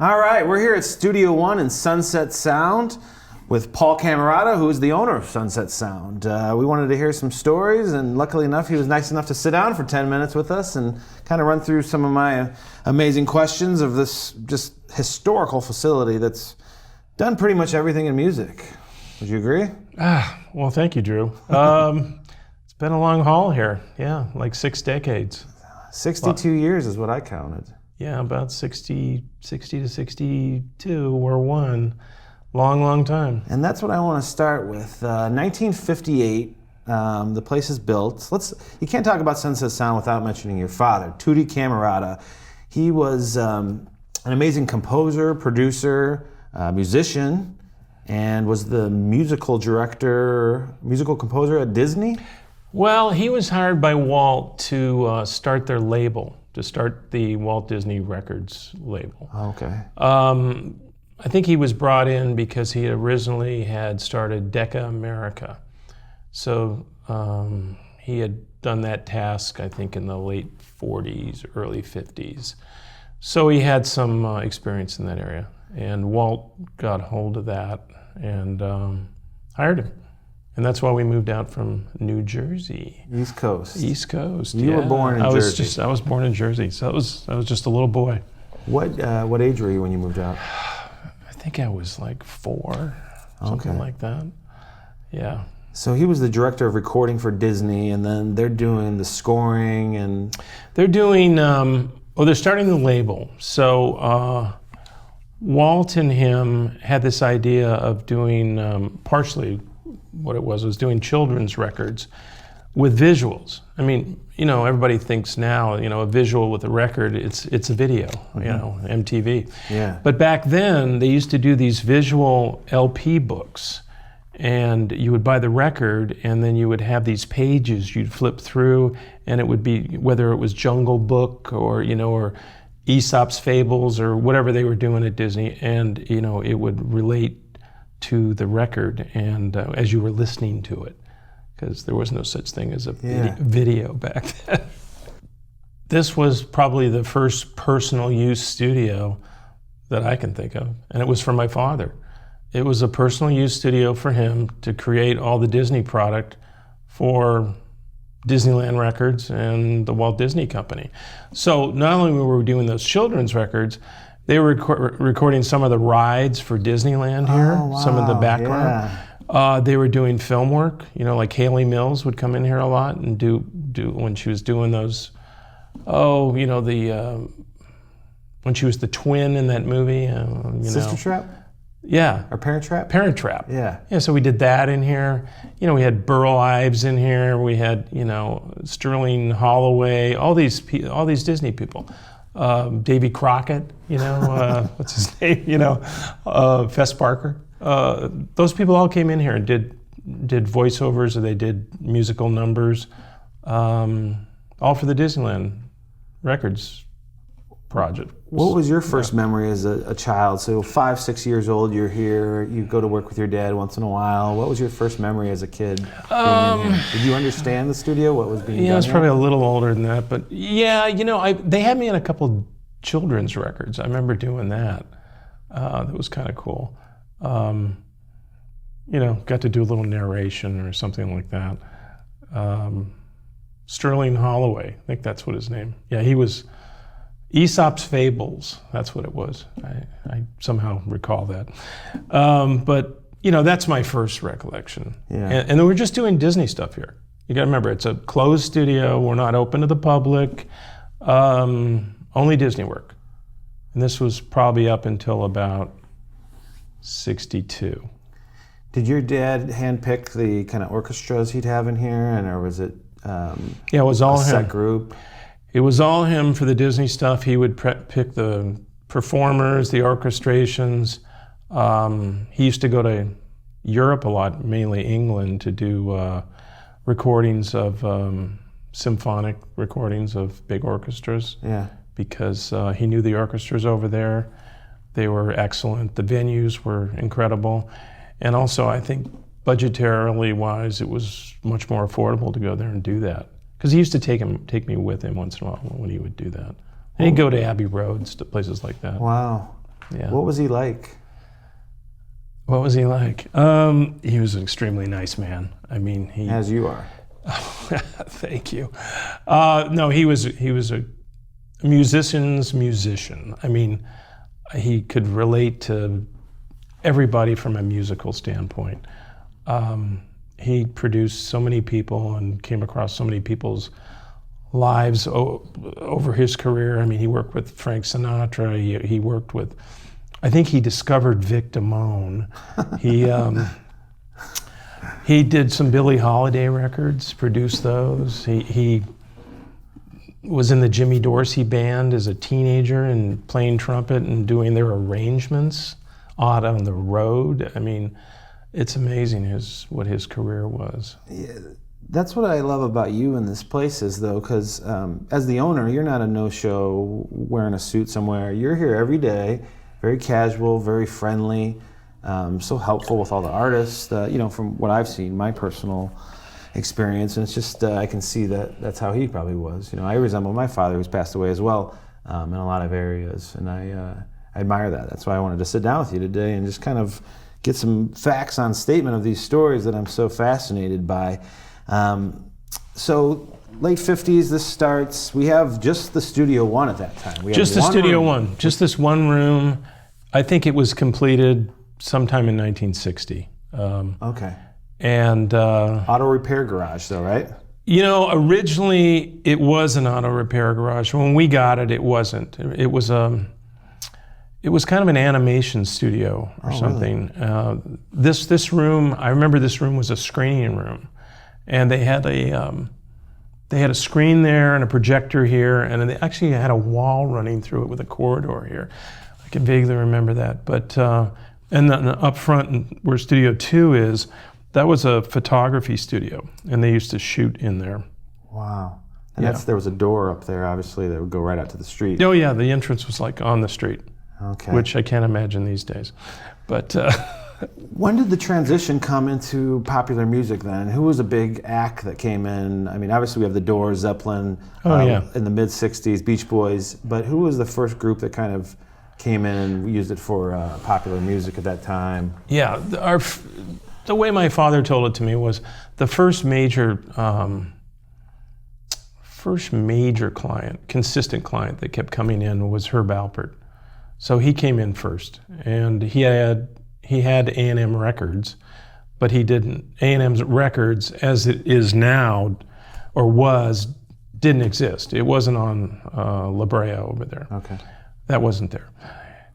All right, we're here at Studio One in Sunset Sound with Paul Camerata, who is the owner of Sunset Sound. We wanted to hear some stories, and luckily enough, he was nice enough to sit down for 10 minutes with us and kind of run through some of my amazing questions of this just historical facility that's done pretty much everything in music. Would you agree? Well, thank you, Drew. It's been a long haul here. Yeah, like 6 decades. 62 years is what I counted. Yeah, about 60 to 62 or one. Long time. And that's what I want to start with. 1958, the place is built. You can't talk about Sunset Sound without mentioning your father, Tutti Camerata. He was an amazing composer, producer, musician, and was the musical composer at Disney? Well, he was hired by Walt to start their label, to start the Walt Disney Records label. Okay. I think he was brought in because he originally had started Decca America. So he had done that task, I think, in the late 40s, early 50s. So he had some experience in that area. And Walt got hold of that and hired him. And that's why we moved out from New Jersey. East Coast. East Coast, You were born in Jersey. I was born in Jersey, so I was just a little boy. What age were you when you moved out? I think I was like 4, something like that. Yeah. So he was the director of recording for Disney, and then they're doing the scoring and... They're doing, they're starting the label. So Walt and him had this idea of doing, partially what it was doing children's records with visuals. I mean, everybody thinks now, a visual with a record, it's a video, MTV. Yeah. But back then, they used to do these visual LP books, and you would buy the record, and then you would have these pages you'd flip through, and it would be, whether it was Jungle Book or, or Aesop's Fables or whatever they were doing at Disney, and, it would relate to the record, and as you were listening to it. Because there was no such thing as a video back then. This was probably the first personal use studio that I can think of, and it was for my father. It was a personal use studio for him to create all the Disney product for Disneyland Records and the Walt Disney Company. So not only were we doing those children's records, they were recording some of the rides for Disneyland here, some of the background. Yeah. They were doing film work, like Haley Mills would come in here a lot and do when she was doing those, when she was the twin in that movie. Sister Trap? Yeah. Or Parent Trap? Parent Trap. Yeah. Yeah, so we did that in here. We had Burl Ives in here. We had, Sterling Holloway, all these Disney people. Davy Crockett, what's his name, Fess Parker. Those people all came in here and did voiceovers, or they did musical numbers, all for the Disneyland Records project. What was your first memory as a child? So 5, 6 years old, you're here, you go to work with your dad once in a while. What was your first memory as a kid being in here? Did you understand the studio, what was being done? Yeah, I was here? probably a little older than that, but yeah, they had me in a couple children's records. I remember doing that. That was kind of cool. Got to do a little narration or something like that. Sterling Holloway, I think that's what his name. Yeah, he was Aesop's Fables. That's what it was. I somehow recall that. But that's my first recollection. Yeah. And then we're just doing Disney stuff here. You got to remember, it's a closed studio. We're not open to the public. Only Disney work. And this was probably up until about 62. Did your dad handpick the kind of orchestras he'd have in here, or was it it was all him. Set group? It was all him for the Disney stuff. He would pick the performers, the orchestrations. He used to go to Europe a lot, mainly England, to do recordings of symphonic recordings of big orchestras. Yeah. Because he knew the orchestras over there. They were excellent. The venues were incredible. And also, I think, budgetarily wise, it was much more affordable to go there and do that. Because he used to take me with him once in a while when he would do that. And he'd go to Abbey Road, to places like that. Wow. Yeah. What was he like? What was he like? He was an extremely nice man. I mean, he. As you are. Thank you. No, he was a musician's musician. I mean, he could relate to everybody from a musical standpoint. He produced so many people and came across so many people's lives over his career. I mean, he worked with Frank Sinatra. He worked with, I think he discovered Vic Damone. He did some Billie Holiday records, produced those. He was in the Jimmy Dorsey band as a teenager and playing trumpet and doing their arrangements out on the road. I mean, it's amazing what his career was. Yeah, that's what I love about you in this place is though, because as the owner, you're not a no-show wearing a suit somewhere. You're here every day, very casual, very friendly, so helpful with all the artists. From what I've seen, my personal experience, and it's just I can see that's how he probably was. I resemble my father, who's passed away as well, in a lot of areas, and I admire that. That's why I wanted to sit down with you today and just kind of get some facts on statement of these stories that I'm so fascinated by. So late 50s, this starts. We have just the Studio One at that time. Just the Studio One, just this one room. I think it was completed sometime in 1960. Okay. And auto repair garage, though, right? Originally it was an auto repair garage. When we got it, it wasn't. It was kind of an animation studio or something. Really? This room, I remember this room was a screening room, and they had a screen there and a projector here, and they actually had a wall running through it with a corridor here. I can vaguely remember that. But and then up front, where Studio 2 is, that was a photography studio, and they used to shoot in there. Wow. And there was a door up there, obviously, that would go right out to the street. Oh yeah, the entrance was like on the street. Okay. Which I can't imagine these days. But when did the transition come into popular music then? Who was a big act that came in? I mean, obviously we have the Doors, Zeppelin, in the mid-60s, Beach Boys, but who was the first group that kind of came in and used it for popular music at that time? Yeah, the way my father told it to me was the first major client, consistent client that kept coming in was Herb Alpert. So he came in first, and he had A&M Records, but he didn't. A&M's Records, as it is now, or didn't exist. It wasn't on La Brea over there. Okay. That wasn't there.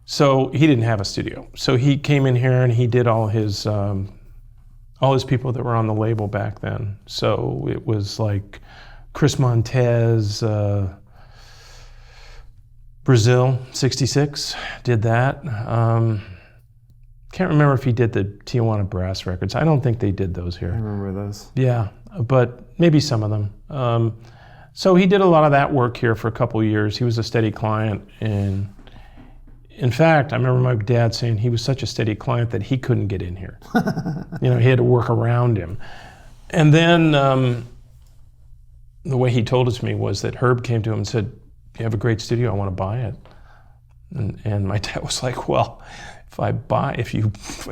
So he didn't have a studio. So he came in here and he did all his people that were on the label back then. So it was like Chris Montez, Brazil, 66, did that. Can't remember if he did the Tijuana Brass records. I don't think they did those here. I remember those. Yeah, but maybe some of them. So he did a lot of that work here for a couple of years. He was a steady client. And in fact, I remember my dad saying he was such a steady client that he couldn't get in here. He had to work around him. And then the way he told it to me was that Herb came to him and said, "You have a great studio, I want to buy it." And my dad was like, "Well, if I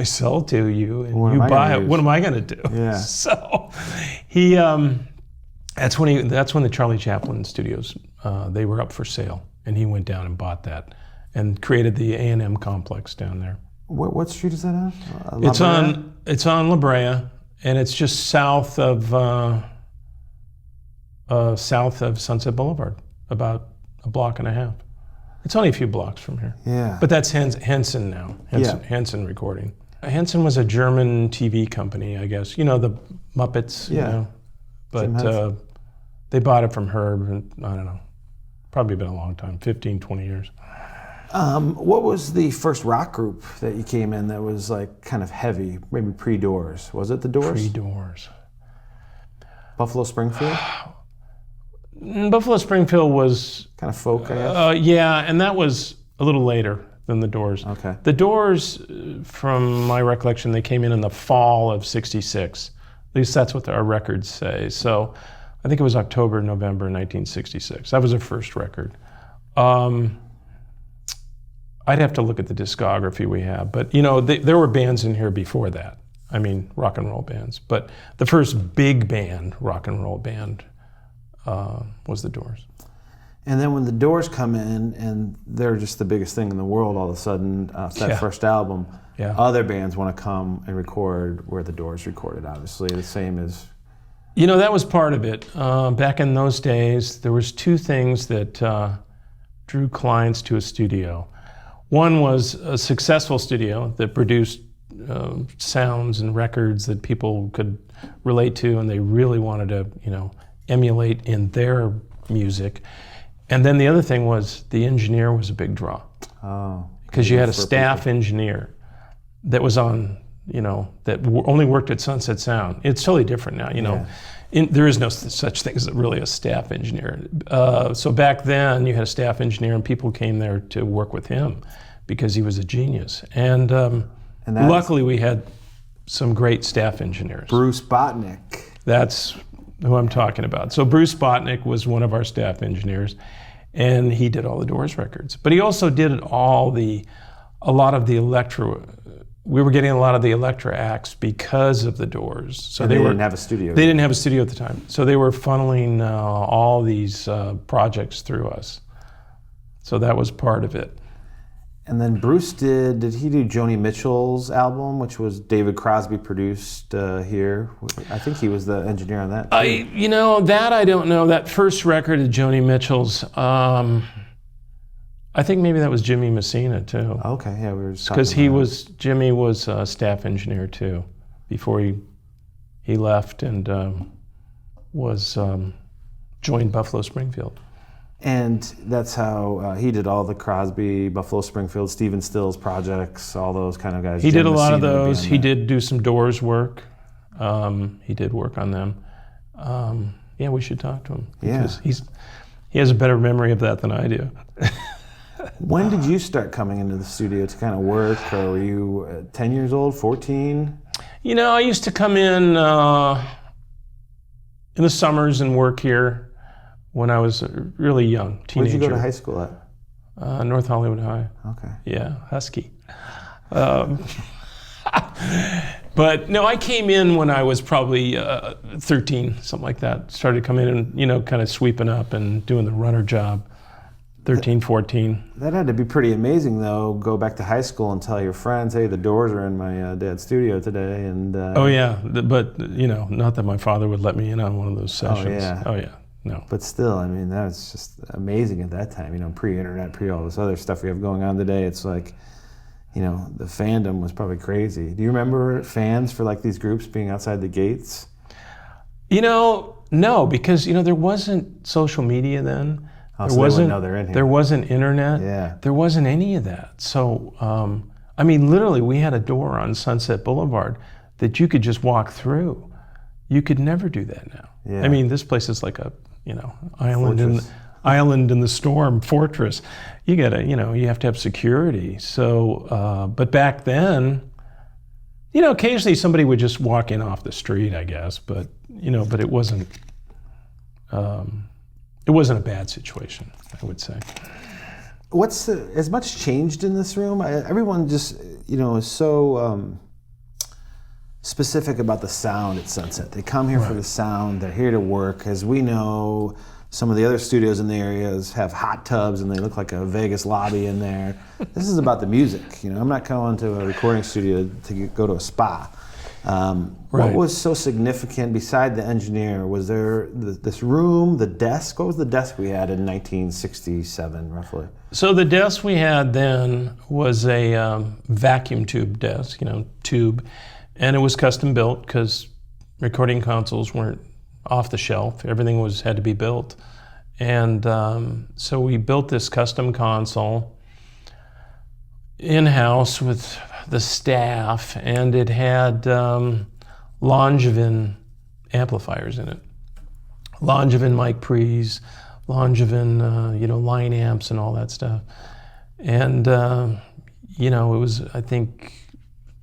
sell it to you and you buy it, what am I going to do?" Yeah. So he, that's when the Charlie Chaplin studios, they were up for sale, and he went down and bought that and created the A&M complex down there. What street is that on? It's on La Brea, and it's just south of Sunset Boulevard, about a block and a half. It's only a few blocks from here. Yeah. But that's Hanson now. Hanson Recording. Hanson was a German TV company, I guess. The Muppets. Yeah. But they bought it from Herb, and I don't know. Probably been a long time, 15, 20 years. What was the first rock group that you came in that was like kind of heavy, maybe pre-Doors? Was it the Doors? Pre-Doors. Buffalo Springfield? Buffalo Springfield was kind of folk, I guess. Yeah, and that was a little later than the Doors. Okay. The Doors, from my recollection, they came in the fall of '66. At least that's what our records say. So I think it was October, November 1966. That was their first record. I'd have to look at the discography we have, but you know, there were bands in here before that. I mean, rock and roll bands. But the first big band, rock and roll band, was the Doors. And then when the Doors come in and they're just the biggest thing in the world all of a sudden, that first album, other bands want to come and record where the Doors recorded, obviously, the same as... You know, that was part of it. Back in those days, there was two things that drew clients to a studio. One was a successful studio that produced sounds and records that people could relate to, and they really wanted to, you know, emulate in their music. And then the other thing was the engineer was a big draw. Oh. Because you had a staff engineer that was on, you know, that only worked at Sunset Sound. It's totally different now, you know. There is no such thing as really a staff engineer. So back then, you had a staff engineer, and people came there to work with him because he was a genius. And luckily, we had some great staff engineers. Bruce Botnick. That's who I'm talking about. So Bruce Botnick was one of our staff engineers, and he did all the Doors records. But he also did a lot of the electro. We were getting a lot of the electro acts because of the Doors. So they didn't have a studio. They didn't have a studio at the time. So they were funneling all these projects through us. So that was part of it. And then Bruce did he do Joni Mitchell's album, which was David Crosby produced here? I think he was the engineer on that too. You know, that I don't know. That first record of Joni Mitchell's, I think maybe that was Jimmy Messina too. Okay, yeah, we were just because Jimmy was a staff engineer too, before he left and joined Buffalo Springfield. And that's how he did all the Crosby, Buffalo Springfield, Stephen Stills projects, all those kind of guys. He did a lot of those. He did do some Doors work. He did work on them. Yeah, we should talk to him. Because he has a better memory of that than I do. When did you start coming into the studio to kind of work, or were you 10 years old, 14? You know, I used to come in the summers and work here when I was really young, teenager. Where'd you go to high school at? North Hollywood High. Okay. Yeah, Husky. But no, I came in when I was probably 13, something like that. Started coming in and, you know, kind of sweeping up and doing the runner job. 13, 14. That had to be pretty amazing, though. Go back to high school and tell your friends, hey, the Doors are in my dad's studio today. And oh, yeah. But, you know, not that my father would let me in on one of those sessions. Oh, yeah. No. But still, I mean, that was just amazing at that time. You know, pre-internet, pre all this other stuff we have going on today. It's like, you know, the fandom was probably crazy. Do you remember fans for like these groups being outside the gates? You know, no, because, you know, there wasn't social media then. Oh, so they wouldn't know they're in here. There wasn't internet. Yeah. There wasn't any of that. So, I mean, literally, we had a door on Sunset Boulevard that you could just walk through. You could never do that now. Yeah. I mean, this place is like a, you know, island in the storm, fortress. You gotta, you know, you have to have security. So, but back then, you know, occasionally somebody would just walk in off the street, I guess. But, you know, but it wasn't. It wasn't a bad situation, I would say. Has much changed in this room? Everyone just, you know, is so specific about the sound at Sunset. They come here for the sound. They're here to work. As we know, some of the other studios in the areas have hot tubs and they look like a Vegas lobby in there. This is about the music. You know, I'm not going to a recording studio to go to a spa. What was so significant beside the engineer? Was there this room, the desk? What was the desk we had in 1967, roughly? So the desk we had then was a vacuum tube desk, you know, tube, and it was custom built because recording consoles weren't off the shelf. Everything had to be built, and so we built this custom console in-house with the staff, and it had Longevin amplifiers in it. Longevin mic pre's, Longevin, you know, line amps and all that stuff. And, you know, it was, I think,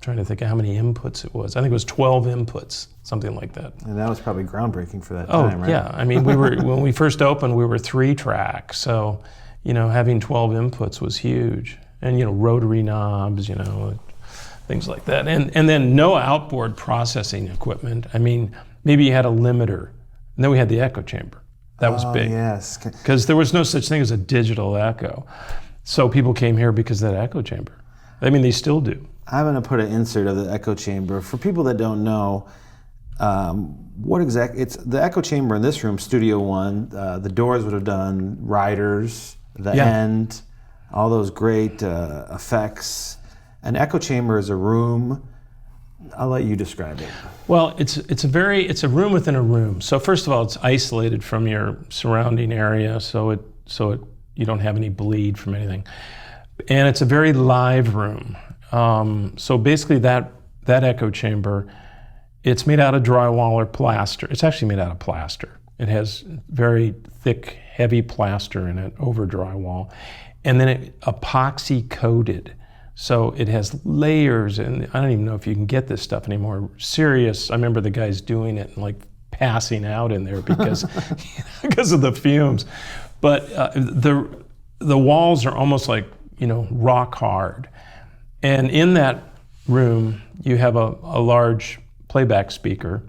trying to think of how many inputs it was. I think it was 12 inputs, something like that. And that was probably groundbreaking for that time, right? Yeah. I mean, when we first opened, we were 3 track. So, you know, having 12 inputs was huge. and rotary knobs, things like that, and then no outboard processing equipment. I mean, maybe you had a limiter, and then we had the echo chamber. That was big. Yes, because there was no such thing as a digital echo, so people came here because of that echo chamber. I mean, they still do. I'm going to put an insert of the echo chamber for people that don't know. It's the echo chamber in this room, Studio One. The Doors would have done Riders, the End, all those great effects. An echo chamber is a room. I'll let you describe it. Well, it's a room within a room. So first of all, it's isolated from your surrounding area, so you don't have any bleed from anything, and it's a very live room. So basically, that echo chamber, it's made out of drywall or plaster. It's actually made out of plaster. It has very thick, heavy plaster in it over drywall, and then it epoxy coated. So it has layers, and I don't even know if you can get this stuff anymore. Serious, I remember the guys doing it and like passing out in there because of the fumes. But the walls are almost like rock hard, and in that room you have a large playback speaker,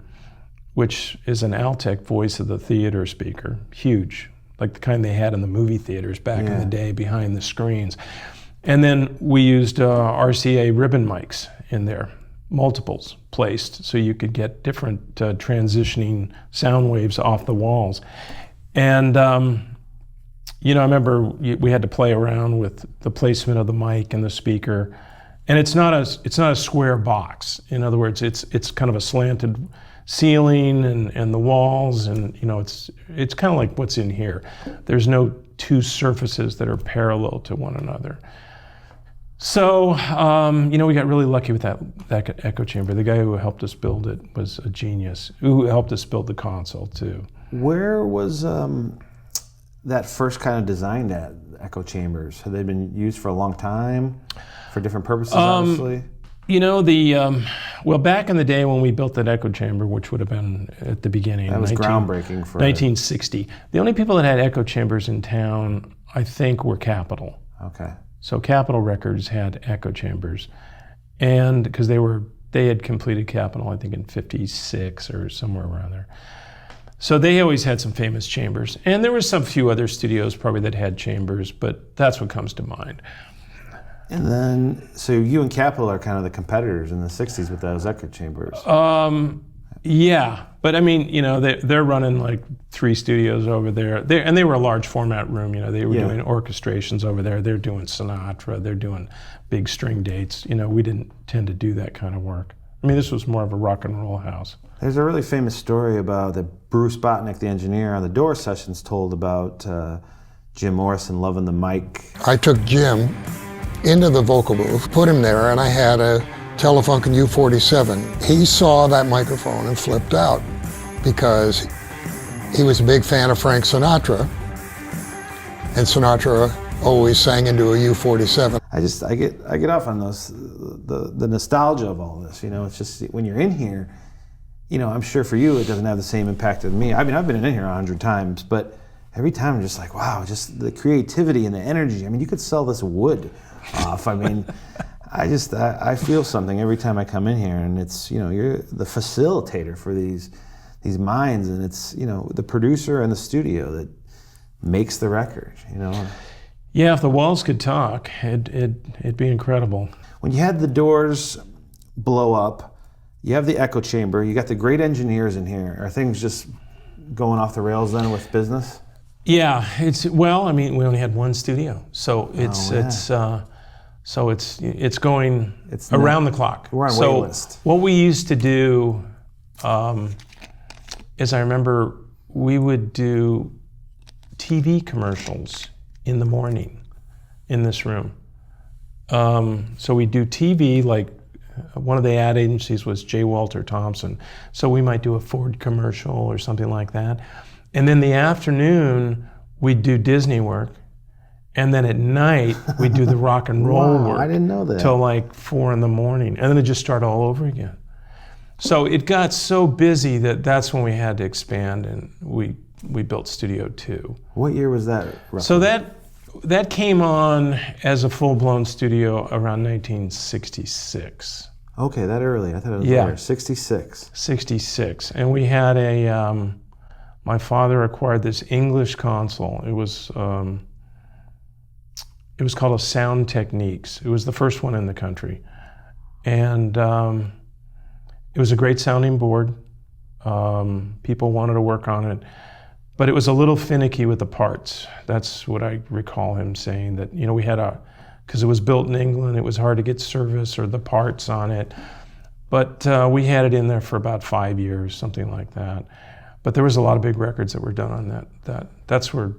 which is an Altec voice of the theater speaker, huge, like the kind they had in the movie theaters back in the day behind the screens. And then we used RCA ribbon mics in there, multiples placed, so you could get different transitioning sound waves off the walls. And I remember we had to play around with the placement of the mic and the speaker. And it's not a square box. In other words, it's kind of a slanted ceiling and the walls, and it's kind of like what's in here. There's no two surfaces that are parallel to one another. So we got really lucky with that echo chamber. The guy who helped us build it was a genius. Who helped us build the console too. Where was that first kind of designed at, echo chambers? Have they been used for a long time? For different purposes, obviously? Back in the day when we built that echo chamber, which would have been at the beginning. That was groundbreaking for 1960. The only people that had echo chambers in town, I think, were Capitol. Okay. So Capitol Records had echo chambers, and because they had completed Capitol, I think in '56 or somewhere around there. So they always had some famous chambers, and there were some few other studios probably that had chambers, but that's what comes to mind. And then, so you and Capitol are kind of the competitors in the '60s with those echo chambers. Yeah, but I mean, they're running like 3 studios over there. And they were a large format room. They were doing orchestrations over there. They're doing Sinatra. They're doing big string dates. We didn't tend to do that kind of work. I mean, this was more of a rock and roll house. There's a really famous story about that Bruce Botnick, the engineer on the Doors sessions, told about Jim Morrison loving the mic. I took Jim into the vocal booth, put him there, and I had a Telefunken U47. He saw that microphone and flipped out because he was a big fan of Frank Sinatra, and Sinatra always sang into a U47. I get off on those, the nostalgia of all this. It's just when you're in here, I'm sure for you it doesn't have the same impact on me. I mean, I've been in here 100 times, but every time I'm just like, wow, just the creativity and the energy. I mean, you could sell this wood off. I mean, I feel something every time I come in here, and it's, you're the facilitator for these minds, and it's, the producer and the studio that makes the record, Yeah, if the walls could talk, it'd be incredible. When you had the Doors blow up, you have the echo chamber, you got the great engineers in here. Are things just going off the rails then with business? Yeah, we only had one studio, so it's going around the clock. We're on wait list. What we used to do, is I remember we would do TV commercials in the morning in this room. So we do TV, like one of the ad agencies was J. Walter Thompson, so we might do a Ford commercial or something like that. And then the afternoon, we'd do Disney work. And then at night, we'd do the rock and roll work. I didn't know that. Till like 4 a.m. And then it just started all over again. So it got so busy that's when we had to expand, and we built Studio 2. What year was that, roughly? So that That came on as a full-blown studio around 1966. Okay, that early. I thought it was Yeah. later. 66. 66. And we had my father acquired this English console. It was called a Sound Techniques. It was the first one in the country. And it was a great sounding board. People wanted to work on it. But it was a little finicky with the parts. That's what I recall him saying, that, we had because it was built in England, it was hard to get service or the parts on it. But we had it in there for about 5 years, something like that. But there was a lot of big records that were done on that. That's where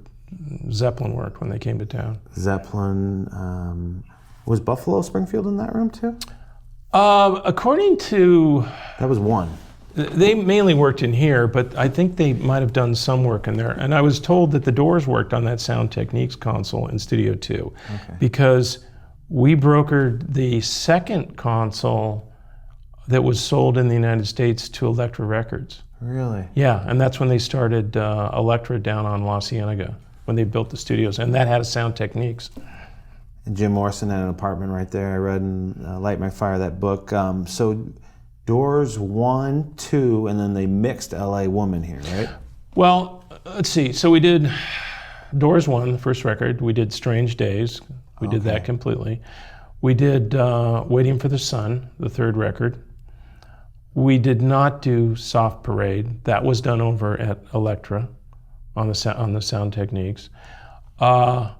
Zeppelin worked when they came to town. Zeppelin, was Buffalo Springfield in that room too? According to... That was one. They mainly worked in here, but I think they might have done some work in there. And I was told that the Doors worked on that Sound Techniques console in Studio 2, because we brokered the second console that was sold in the United States to Elektra Records. Really? Yeah, and that's when they started Elektra down on La Cienega, when they built the studios, and that had a Sound Techniques. And Jim Morrison had an apartment right there. I read in Light My Fire, that book. So Doors 1, 2, and then they mixed L.A. Woman here, right? Well, let's see. So we did Doors 1, the first record. We did Strange Days. We did that completely. We did Waiting for the Sun, the third record. We did not do Soft Parade. That was done over at Elektra on the Sound Techniques. And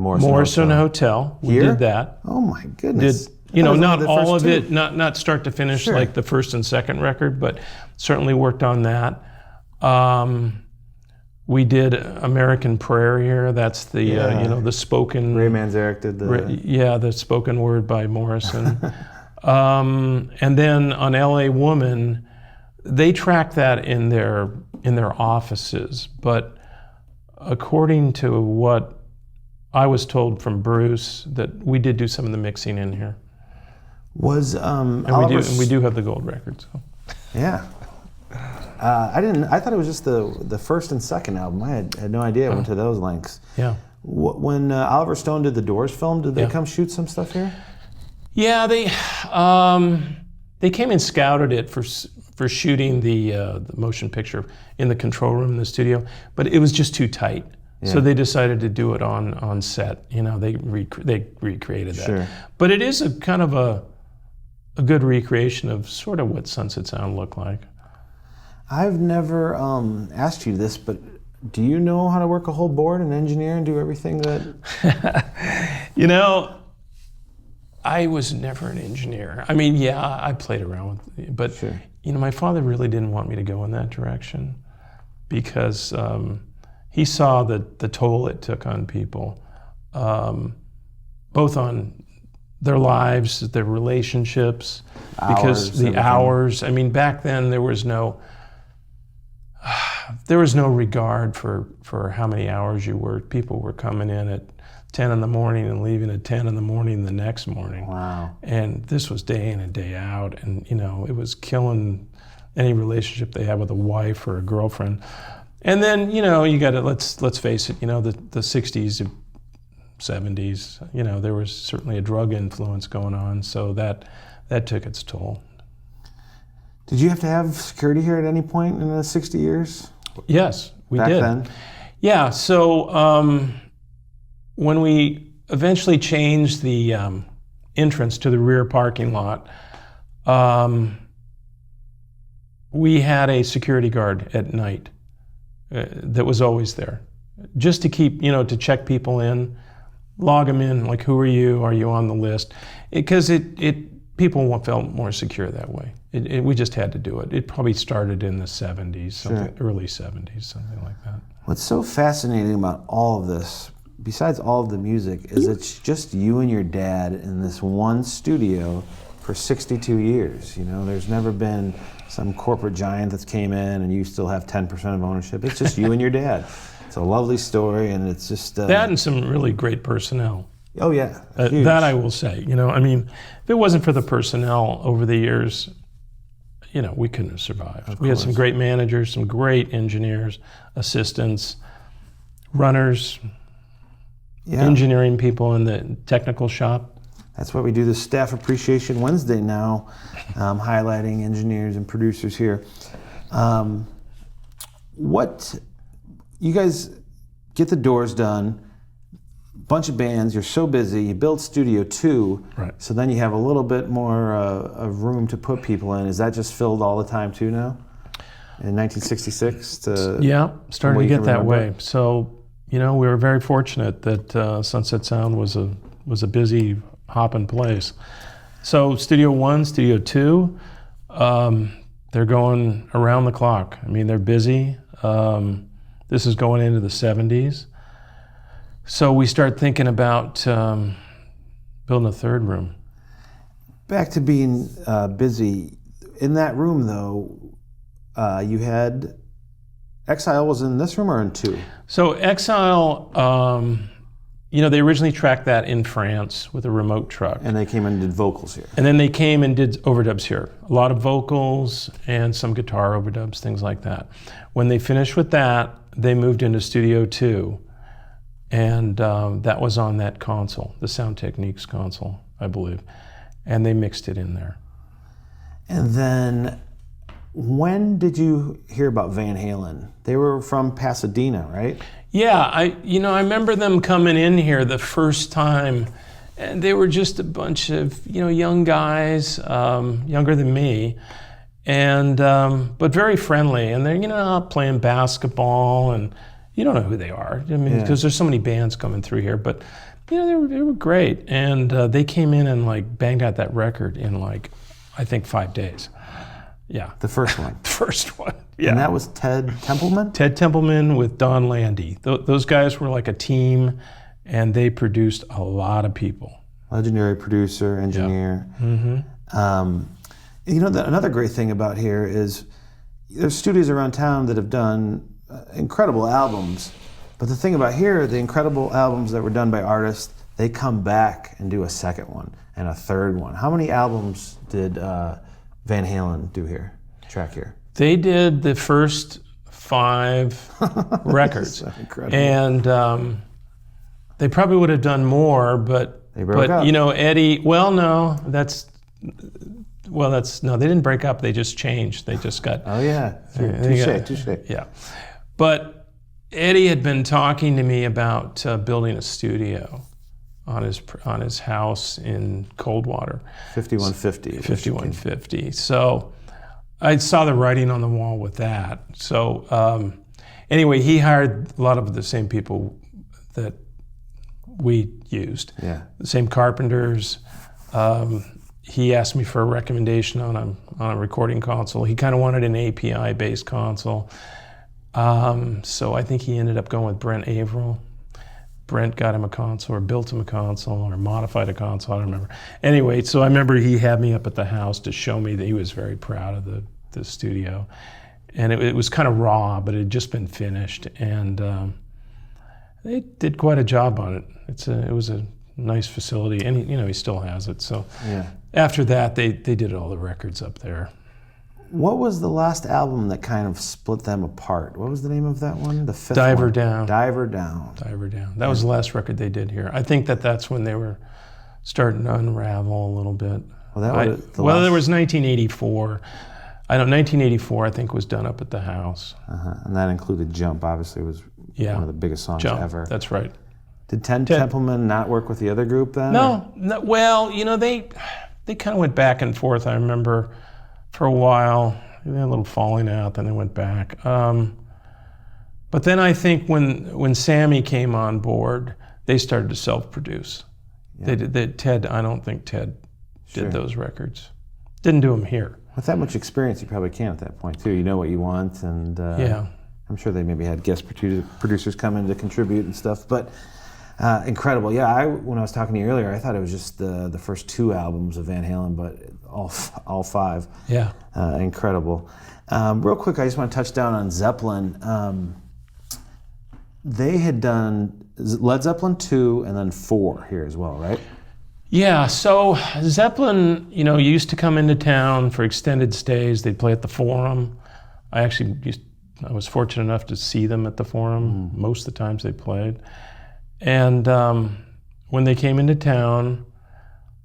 Morrison Hotel. We Here? did that. Oh my goodness. Not all of it, not start to finish like the first and second record, but certainly worked on that. We did American Prayer here. That's the the spoken. Ray Manzarek did the. The spoken word by Morrison. And then on L.A. Woman, they track that in their offices. But according to what I was told from Bruce, that we did do some of the mixing in here. Was and we do have the gold records. So. Yeah. I thought it was just the first and second album. I had no idea it went to those lengths. Yeah. When Oliver Stone did the Doors film, did they come shoot some stuff here? Yeah, they came and scouted it for shooting the motion picture in the control room in the studio, but it was just too tight. Yeah. So they decided to do it on set. They recreated that. Sure. But it is a kind of a good recreation of sort of what Sunset Sound looked like. I've never asked you this, but do you know how to work a whole board and engineer and do everything that... I was never an engineer. I mean, yeah, I played around with it, but my father really didn't want me to go in that direction, because he saw the toll it took on people, both on their lives, their relationships, because the hours. I mean, back then there was no regard for how many hours you worked. People were coming in at 10 in the morning and leaving at 10 in the morning the next morning. Wow. And this was day in and day out, and it was killing any relationship they had with a wife or a girlfriend. And then, you got to, let's face it, the 60s, 70s, there was certainly a drug influence going on, so that took its toll. Did you have to have security here at any point in the 60 years? Yes, we did. Back then? Yeah, so when we eventually changed the entrance to the rear parking lot, we had a security guard at night that was always there, just to keep, to check people in, log them in, like, who are you? Are you on the list? Because people felt more secure that way. We just had to do it. It probably started in the 70s, early 70s, something like that. What's so fascinating about all of this, besides all of the music, is it's just you and your dad in this one studio for 62 years. There's never been some corporate giant that's came in and you still have 10% of ownership. It's just you and your dad. It's a lovely story, and it's just... that and some really great personnel. Oh, yeah. That I will say. If it wasn't for the personnel over the years, we couldn't have survived. We had some great managers, some great engineers, assistants, runners. engineering people in the technical shop. That's why we do the Staff Appreciation Wednesday now, highlighting engineers and producers here. What you guys get the Doors done, bunch of bands, you're so busy, you build Studio 2, right. So then you have a little bit more of room to put people in. Is that just filled all the time too now? In 1966 to... Yeah, starting to get that way. So, we were very fortunate that Sunset Sound was a busy, hopping place. So Studio 1, Studio 2, they're going around the clock. I mean, they're busy. This is going into the 70s. So we start thinking about building a third room. Back to being busy. In that room, though, you had... Exile was in this room or in 2? So Exile, they originally tracked that in France with a remote truck. And they came and did vocals here. And then they came and did overdubs here. A lot of vocals and some guitar overdubs, things like that. When they finished with that, they moved into Studio 2. And that was on that console, the Sound Techniques console, I believe. And they mixed it in there. And then, when did you hear about Van Halen? They were from Pasadena, right? Yeah, I remember them coming in here the first time, and they were just a bunch of, young guys, younger than me, and but very friendly. And they're, out playing basketball, and you don't know who they are. I mean, because there's so many bands coming through here, but they were great. And they came in and banged out that record in I think 5 days. Yeah. The first one. The first one. Yeah. And that was Ted Templeman? Ted Templeman with Don Landy. Those guys were like a team, and they produced a lot of people. Legendary producer, engineer. Yeah. Mm-hmm. Another great thing about here is there's studios around town that have done incredible albums. But the thing about here, the incredible albums that were done by artists, they come back and do a second one and a third one. How many albums did Van Halen do here, track here? They did the first 5 records. So incredible. And they probably would have done more, but they broke up. Eddie, no, they didn't break up, they just changed. They just got... Oh yeah, touche. Yeah. But Eddie had been talking to me about building a studio on his house in Coldwater. 5150. 5150. So I saw the writing on the wall with that. So anyway, he hired a lot of the same people that we used. Yeah. The same carpenters. He asked me for a recommendation on a recording console. He kind of wanted an API-based console. So I think he ended up going with Brent Averill. Brent got him a console, or built him a console, or modified a console, I don't remember. Anyway, so I remember he had me up at the house to show me that he was very proud of the studio. And it was kind of raw, but it had just been finished. And they did quite a job on it. It was a nice facility, and he still has it. So yeah. After that, they did all the records up there. What was the last album that kind of split them apart? What was the name of that one? The fifth Diver one? Down. Diver Down. Diver Down. That was the last record they did here. I think that's when they were starting to unravel a little bit. Well, there was 1984. 1984, I think, was done up at the house. And that included Jump, obviously, was one of the biggest songs Jump, ever. That's right. Did Ted Templeman not work with the other group then? No. Well, they kind of went back and forth. I remember for a while, they had a little falling out, then they went back. But then I think when Sammy came on board, they started to self-produce. Yeah. I don't think Ted did those records. Didn't do them here. With that much experience, you probably can at that point too. You know what you want, and I'm sure they maybe had guest producers come in to contribute and stuff. But incredible, yeah. When I was talking to you earlier, I thought it was just the first 2 albums of Van Halen, but all 5. Yeah, incredible. Real quick, I just want to touch down on Zeppelin. They had done Led Zeppelin 2 and then 4 here as well, right? Yeah, so Zeppelin, used to come into town for extended stays. They'd play at the Forum. I was fortunate enough to see them at the Forum most of the times they played. And when they came into town,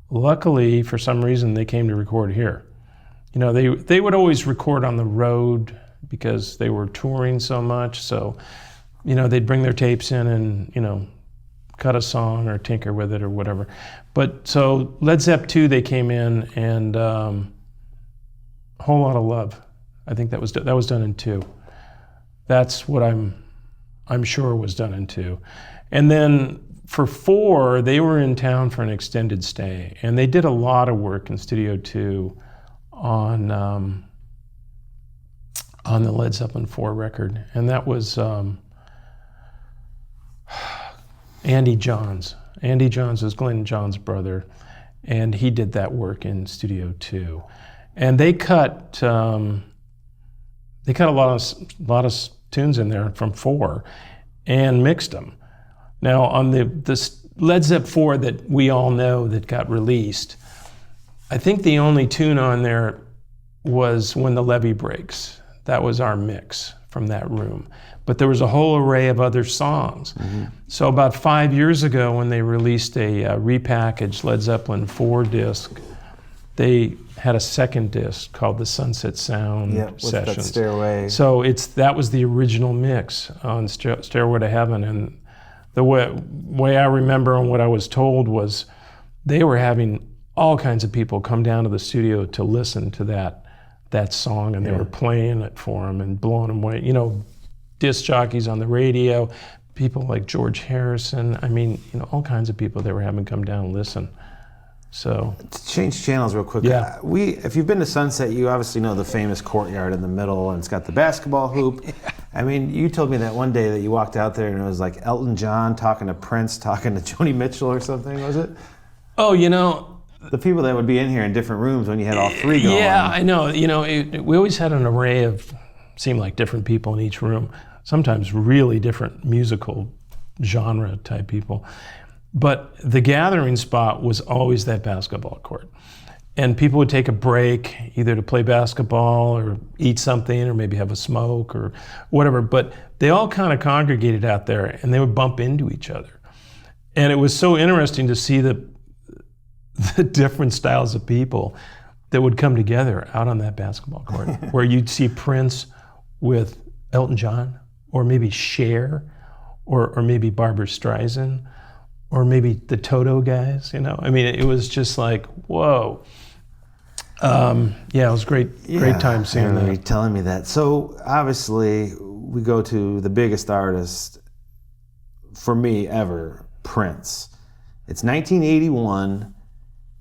luckily, for some reason, they came to record here. You know, they would always record on the road because they were touring so much. So, you know, they'd bring their tapes in and, you know, cut a song or tinker with it or whatever. But so Led Zepp 2, they came in, and Whole Lot of Love. I think that was done in 2. That's what I'm sure was done in 2. And then for 4, they were in town for an extended stay, and they did a lot of work in Studio 2 on the Led Zeppelin 4 record, and that was Andy Johns. Andy Johns was Glenn Johns' brother, and he did that work in Studio 2. And they cut a lot of tunes in there from 4 and mixed them. Now on the Led Zepp 4 that we all know that got released, I think the only tune on there was When the Levee Breaks. That was our mix from that room. But there was a whole array of other songs. Mm-hmm. So about 5 years ago, when they released a repackaged Led Zeppelin 4 disc, they had a second disc called the Sunset Sound Sessions. That Stairway. So that was the original mix on Stairway to Heaven. And the way I remember and what I was told was they were having all kinds of people come down to the studio to listen to that song, and they were playing it for them and blowing them away. You know, disc jockeys on the radio, people like George Harrison. I mean, you know, all kinds of people they were having come down and listen. So to change channels real quick. Yeah. If you've been to Sunset, you obviously know the famous courtyard in the middle, and it's got the basketball hoop. I mean, you told me that one day that you walked out there and it was like Elton John talking to Prince, talking to Joni Mitchell or something, was it? Oh, you know, the people that would be in here in different rooms when you had all three going. Yeah, I know. You know, we always had an array of, seemed like different people in each room, sometimes really different musical genre type people. But the gathering spot was always that basketball court. And people would take a break either to play basketball or eat something or maybe have a smoke or whatever. But they all kind of congregated out there and they would bump into each other. And it was so interesting to see the different styles of people that would come together out on that basketball court, where you'd see Prince with Elton John, or maybe Cher, or maybe Barbra Streisand, or maybe the Toto guys, you know? I mean, it was just like, whoa. Yeah, it was great time seeing that. You're telling me that. So obviously, we go to the biggest artist for me ever, Prince. It's 1981.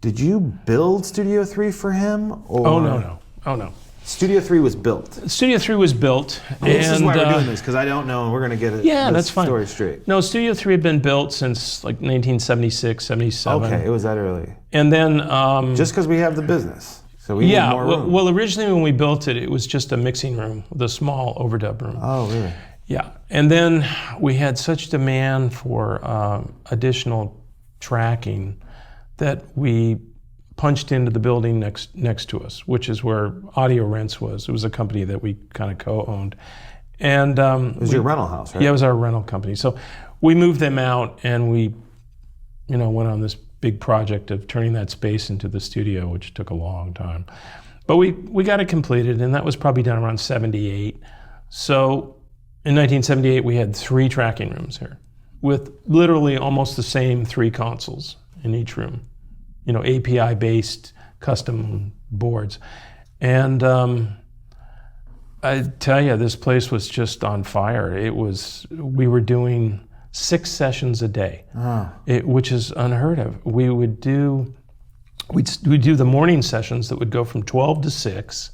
Did you build Studio 3 for him? Or? Oh, no. Studio 3 was built. Studio 3 was built. This is why we're doing this, because I don't know, and we're going to get it. Yeah, that's fine. Story straight. No, Studio 3 had been built since like 1976, 77. Okay, it was that early. And then... just because we have the business. So we need more room. Well, originally when we built it, it was just a mixing room with a small overdub room. Oh, really? Yeah. And then we had such demand for additional tracking that we punched into the building next to us, which is where Audio Rents was. It was a company that we kind of co-owned. And it was your rental house, right? Yeah, it was our rental company. So we moved them out and we, you know, went on this big project of turning that space into the studio, which took a long time. But we got it completed, and that was probably done around 78. So in 1978, we had 3 tracking rooms here with literally almost the same 3 consoles in each room. You know, API-based custom boards. And I tell you, this place was just on fire. We were doing 6 sessions a day, which is unheard of. We'd do the morning sessions that would go from 12 to 6,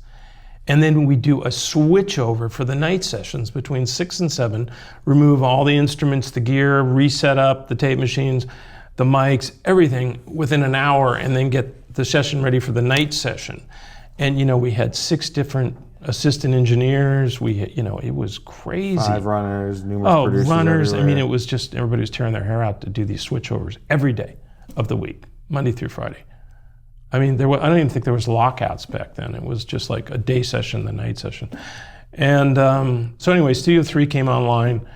and then we'd do a switchover for the night sessions between 6 and 7, remove all the instruments, the gear, reset up the tape machines, the mics, everything within an hour, and then get the session ready for the night session. And, you know, we had 6 different assistant engineers. We had, you know, it was crazy. 5 runners, numerous producers. Runners. Everywhere. I mean, it was just, everybody was tearing their hair out to do these switchovers every day of the week, Monday through Friday. I mean, I don't even think there was lockouts back then. It was just like a day session, the night session. And so anyway, Studio 3 came online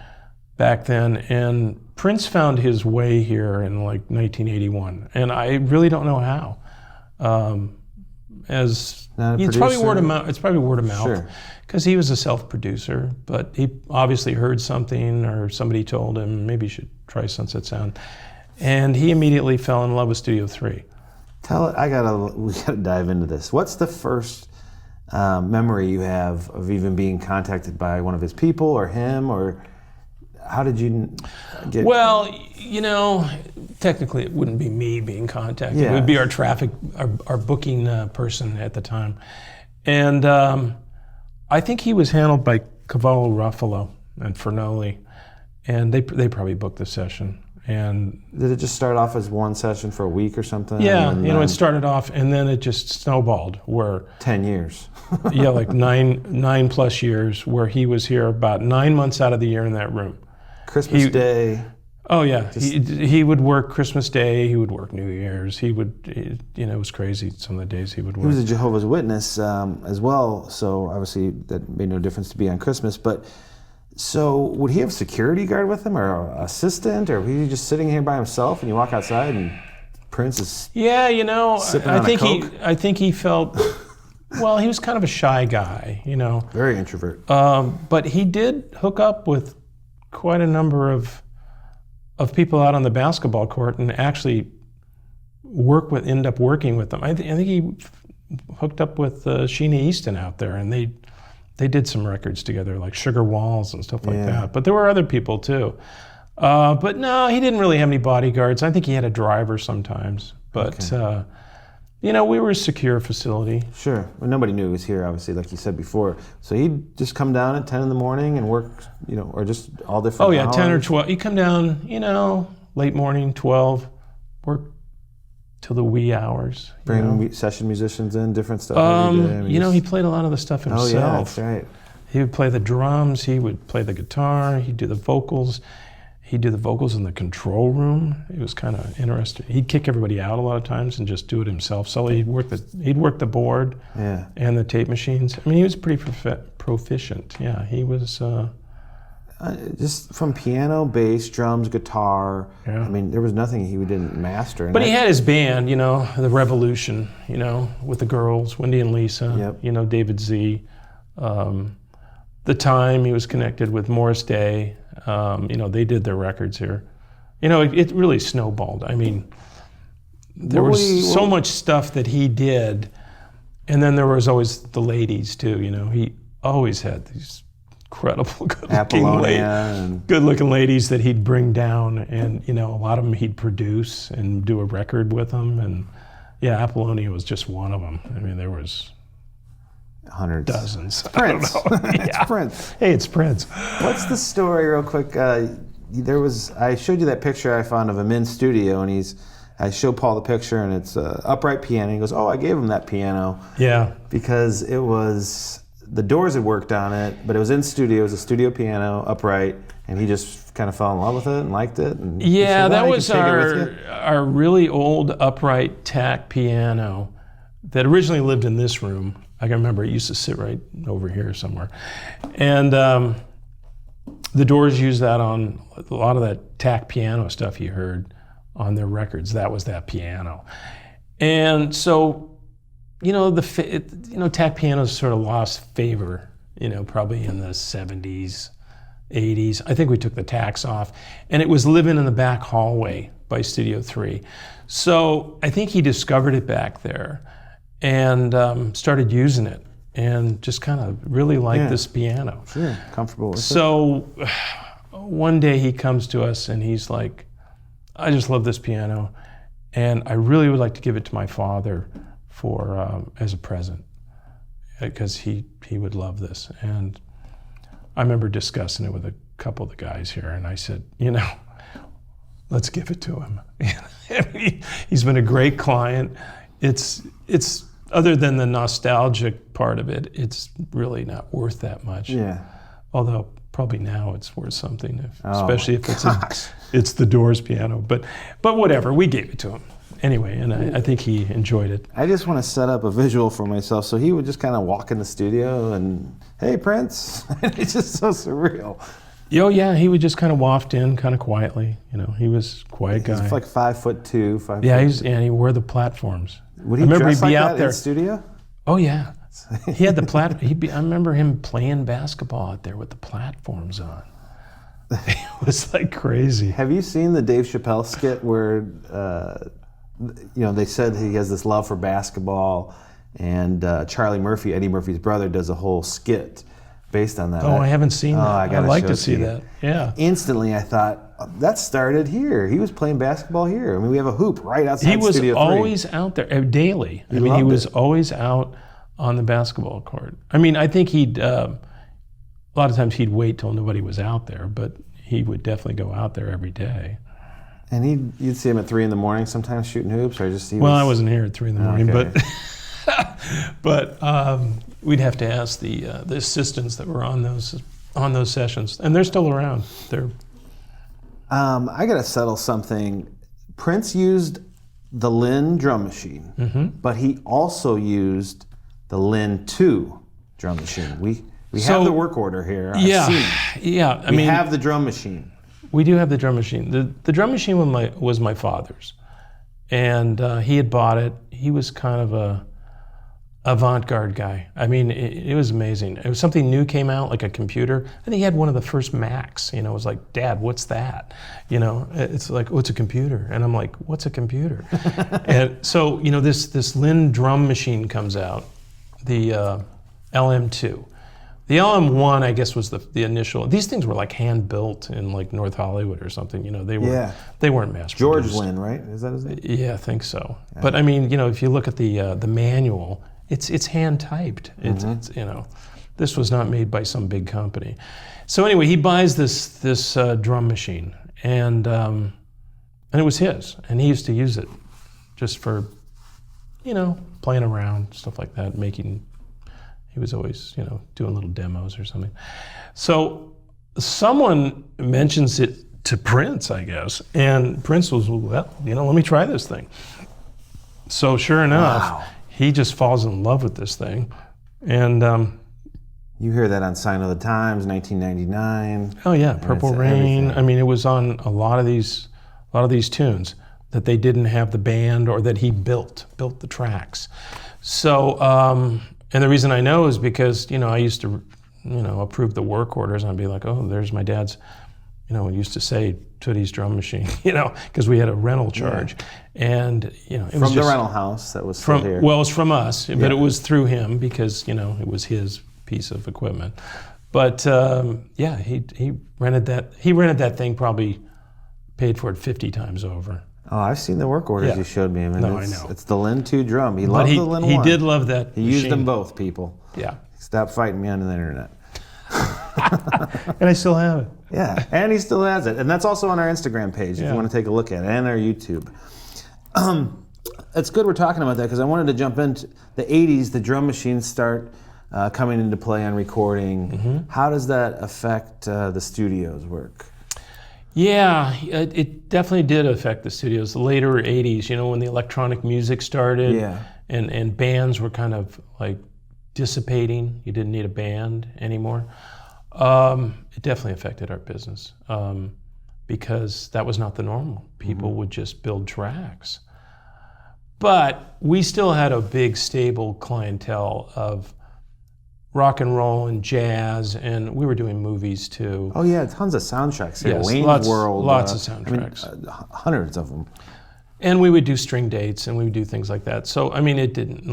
back then, and Prince found his way here in like 1981, and I really don't know how. It's probably word of mouth. It's probably word of mouth, because he was a self-producer, but he obviously heard something, or somebody told him maybe you should try Sunset Sound, and he immediately fell in love with Studio 3. We gotta dive into this. What's the first memory you have of even being contacted by one of his people or him, or how did you get? Well, technically it wouldn't be me being contacted. It would be our booking person at the time. And I think he was handled by Cavallo Ruffalo and Fernoli, and they probably booked the session. And did it just start off as one session for a week or something? Yeah, it started off, and then it just snowballed. 10 years. Yeah, like nine plus years, where he was here about 9 months out of the year in that room. Christmas Day. Oh yeah, he would work Christmas Day. He would work New Year's. It was crazy. Some of the days he would work. He was a Jehovah's Witness as well, so obviously that made no difference to be on Christmas. But so would he have a security guard with him, or an assistant, or was he just sitting here by himself? And you walk outside and Prince is sipping on a Coke? I think he felt. Well, he was kind of a shy guy, Very introvert. But he did hook up with quite a number of people out on the basketball court, and actually end up working with them. I think he hooked up with Sheena Easton out there, and they did some records together, like Sugar Walls and stuff like that. But there were other people too. But no, he didn't really have any bodyguards. I think he had a driver sometimes. But we were a secure facility. Sure. Well, nobody knew he was here, obviously, like you said before. So he'd just come down at 10 in the morning and work, or just all different hours. 10 or 12. He'd come down, late morning, 12, work till the wee hours. Bring session musicians in, different stuff every day. He played a lot of the stuff himself. Oh, yeah, that's right. He would play the drums, he would play the guitar, he'd do the vocals. He'd do the vocals in the control room. It was kind of interesting. He'd kick everybody out a lot of times and just do it himself. So he'd work the board and the tape machines. I mean, he was pretty proficient. Yeah, he was. Just from piano, bass, drums, guitar. Yeah. I mean, there was nothing he didn't master. But he had his band, the Revolution, with the girls, Wendy and Lisa, David Z. The Time, he was connected with Morris Day. They did their records here. It really snowballed. I mean, there was so much stuff that he did, and then there was always the ladies too. He always had these incredible good-looking ladies that he'd bring down, and a lot of them he'd produce and do a record with them. And Apollonia was just one of them. I mean, there was hundreds, dozens. It's Prince. It's Prince. Hey, it's Prince. What's the story, real quick? I showed you that picture I found of him in studio, and I showed Paul the picture, and it's an upright piano. He goes, "Oh, I gave him that piano." Yeah. Because it was the Doors had worked on it, but it was in studio. It was a studio piano, upright, and he just kind of fell in love with it and liked it. And said, that was our really old upright tack piano that originally lived in this room. I can remember it used to sit right over here somewhere. And the Doors used that on a lot of that tack piano stuff you heard on their records. That was that piano. And so, tack pianos sort of lost favor, probably in the 70s, 80s. I think we took the tacks off, and it was living in the back hallway by Studio 3. So I think he discovered it back there and started using it, and just kind of really liked this piano. Sure, comfortable with it. So one day he comes to us and he's like, "I just love this piano, and I really would like to give it to my father for as a present, because he would love this." And I remember discussing it with a couple of the guys here, and I said, let's give it to him. He's been a great client. It's other than the nostalgic part of it, it's really not worth that much. Yeah. Although probably now it's worth something, especially if it's the Doors piano. But whatever, we gave it to him anyway, and I think he enjoyed it. I just want to set up a visual for myself. So he would just kind of walk in the studio and, "Hey, Prince." It's just so surreal. Oh yeah, he would just kind of waft in kind of quietly. He was a quiet guy. He's like 5'2", Yeah, and he wore the platforms. Would he I remember dress he'd be like out that there. in studio? Oh yeah, he had the I remember him playing basketball out there with the platforms on. It was like crazy. Have you seen the Dave Chappelle skit where, they said he has this love for basketball, and Charlie Murphy, Eddie Murphy's brother, does a whole skit based on that. Oh, I haven't seen that. I'd like to see you. that. Yeah. Instantly, I thought, that started here. He was playing basketball here. I mean, we have a hoop right outside He was Studio 3. always out there daily. He was always out on the basketball court. I mean, I think he'd a lot of times he'd wait till nobody was out there, but he would definitely go out there every day. And you'd see him at 3 a.m. sometimes shooting hoops, or just I wasn't here at 3 a.m, okay. but we'd have to ask the assistants that were on those sessions, and they're still around. I gotta settle something. Prince used the Linn drum machine, but he also used the Linn 2 drum machine. We have the work order here. I've seen it. Yeah. We have the drum machine. We do have the drum machine. The drum machine was my father's, and he had bought it. He was kind of a avant-garde guy. I mean, it was amazing. It was something new came out, like a computer. I think he had one of the first Macs. It was like, Dad, what's that? It's like, oh, it's a computer. And I'm like, what's a computer? And so, this Linn drum machine comes out, the LM2. The LM1, I guess, was the initial. These things were like hand built in like North Hollywood or something. They weren't mass produced. George Linn, right? Is that his name? Yeah, I think so. Yeah. But I mean, if you look at the manual, it's hand typed. It's this was not made by some big company. So anyway, he buys this drum machine, and it was his, and he used to use it just for playing around, stuff like that, making. He was always, doing little demos or something. So someone mentions it to Prince, I guess, and Prince was, well, let me try this thing. So sure enough, he just falls in love with this thing, and you hear that on Sign of the Times, 1999. Oh yeah, Purple Rain. Everything. I mean, it was on a lot of these tunes that they didn't have the band, or that he built the tracks. So. And the reason I know is because, I used to, approve the work orders, and I'd be like, oh, there's my dad's, we used to say Tootie's drum machine, because we had a rental charge. Yeah. And, it was from the rental house that was still here. Well, it was from us, but it was through him because, it was his piece of equipment. But, he rented that. He rented that thing, probably paid for it 50 times over. Oh, I've seen the work orders you showed me. I know. It's the Linn 2 drum. He loved the Linn 1. He did love that He used them both, people. Yeah. Stop fighting me on the internet. And I still have it. Yeah, and he still has it. And that's also on our Instagram page if you want to take a look at it, and our YouTube. It's good we're talking about that, because I wanted to jump into the 80s. The drum machines start coming into play on recording. Mm-hmm. How does that affect the studio's work? Yeah, it definitely did affect the studios. The later 80s, when the electronic music started, and bands were kind of like dissipating. You didn't need a band anymore. It definitely affected our business because that was not the normal. People would just build tracks. But we still had a big, stable clientele of rock and roll and jazz, and we were doing movies too. Oh yeah, tons of soundtracks here. Yes, Wayne's World. Lots of soundtracks. Hundreds of them. And we would do string dates, and we would do things like that. So I mean, it didn't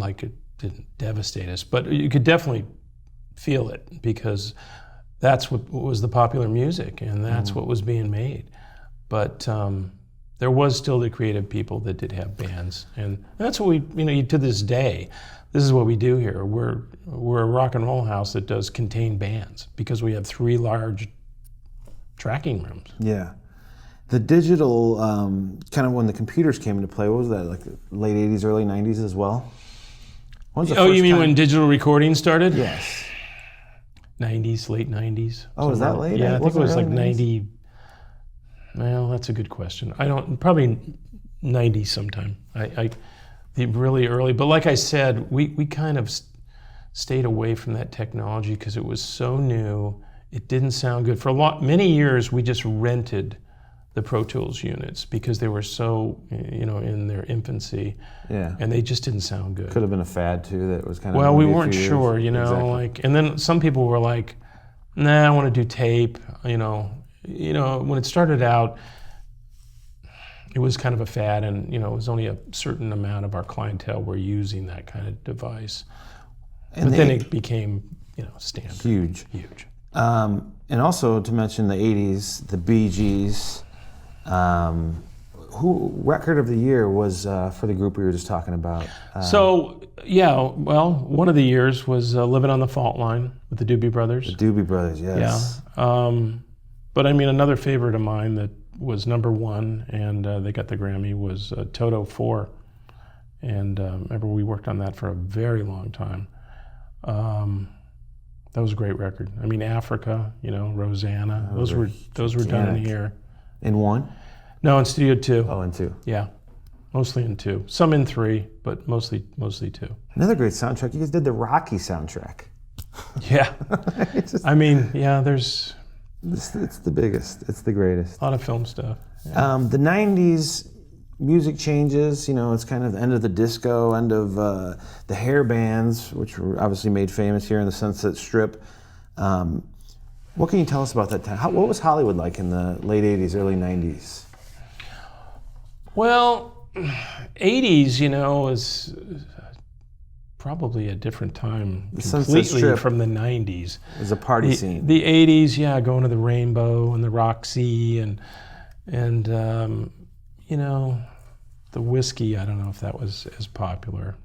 devastate us, but you could definitely feel it because that's what was the popular music, and that's what was being made. But there was still the creative people that did have bands, and that's what we, to this day, this is what we do here. We're a rock and roll house that does contain bands because we have 3 large tracking rooms. Yeah. The digital, kind of when the computers came into play, what was that, like late 80s, early 90s as well? When was the first you mean time? when digital recording started? Yes. 90s, late 90s. Oh, was that late? Yeah, I think it was like 90s? 90. Well, that's a good question. Probably 90 sometime. Really early. But like I said, we kind of stayed away from that technology because it was so new it didn't sound good. For many years, we just rented the Pro Tools units because they were so, in their infancy. Yeah. And they just didn't sound good. Could have been a fad too that was kind of. Well, we maybe a weren't few years. sure, Exactly. and then some people were like, nah, I want to do tape, when it started out, it was kind of a fad, and, it was only a certain amount of our clientele were using that kind of device. And but then it became, standard. Huge. Huge. And also to mention the 80s, the Bee Gees. Who record of the year was for the group we were just talking about? One of the years was Living on the Fault Line with the Doobie Brothers. The Doobie Brothers, yes. Yeah. But I mean, another favorite of mine that was #1, and they got the Grammy, was Toto 4. And remember, we worked on that for a very long time. That was a great record. I mean, Africa, Rosanna, those were done in here. In 1? No, in Studio 2. Oh, in 2. Yeah, mostly in 2. Some in 3, but mostly 2. Another great soundtrack. You guys did the Rocky soundtrack. Yeah. There's... It's the biggest. It's the greatest. A lot of film stuff. Yeah. The 90s, music changes. It's kind of the end of the disco, end of the hair bands, which were obviously made famous here in the Sunset Strip. What can you tell us about that time? What was Hollywood like in the late 80s, early 90s? Well, 80s, was probably a different time completely from the 90s. It was a party scene. The 80s, going to the Rainbow and the Roxy and the whiskey, I don't know if that was as popular.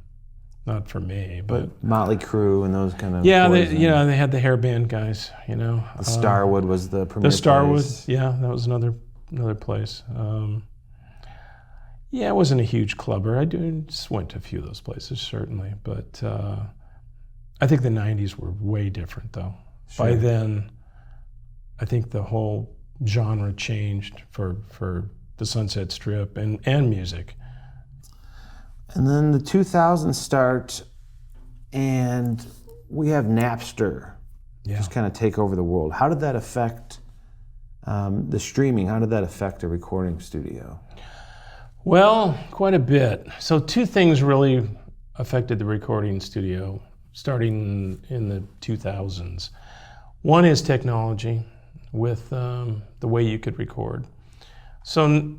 Not for me, but Motley Crue and those kind of they had the hair band guys, The Starwood was the premier. The Starwood, place. that was another place. It wasn't a huge clubber. I just went to a few of those places, certainly, but I think the '90s were way different, though. Sure. By then, I think the whole genre changed for the Sunset Strip and music. And then the 2000s start, and we have Napster just kind of take over the world. How did that affect the streaming? How did that affect a recording studio? Well, quite a bit. So 2 things really affected the recording studio starting in the 2000s. One is technology with the way you could record. So,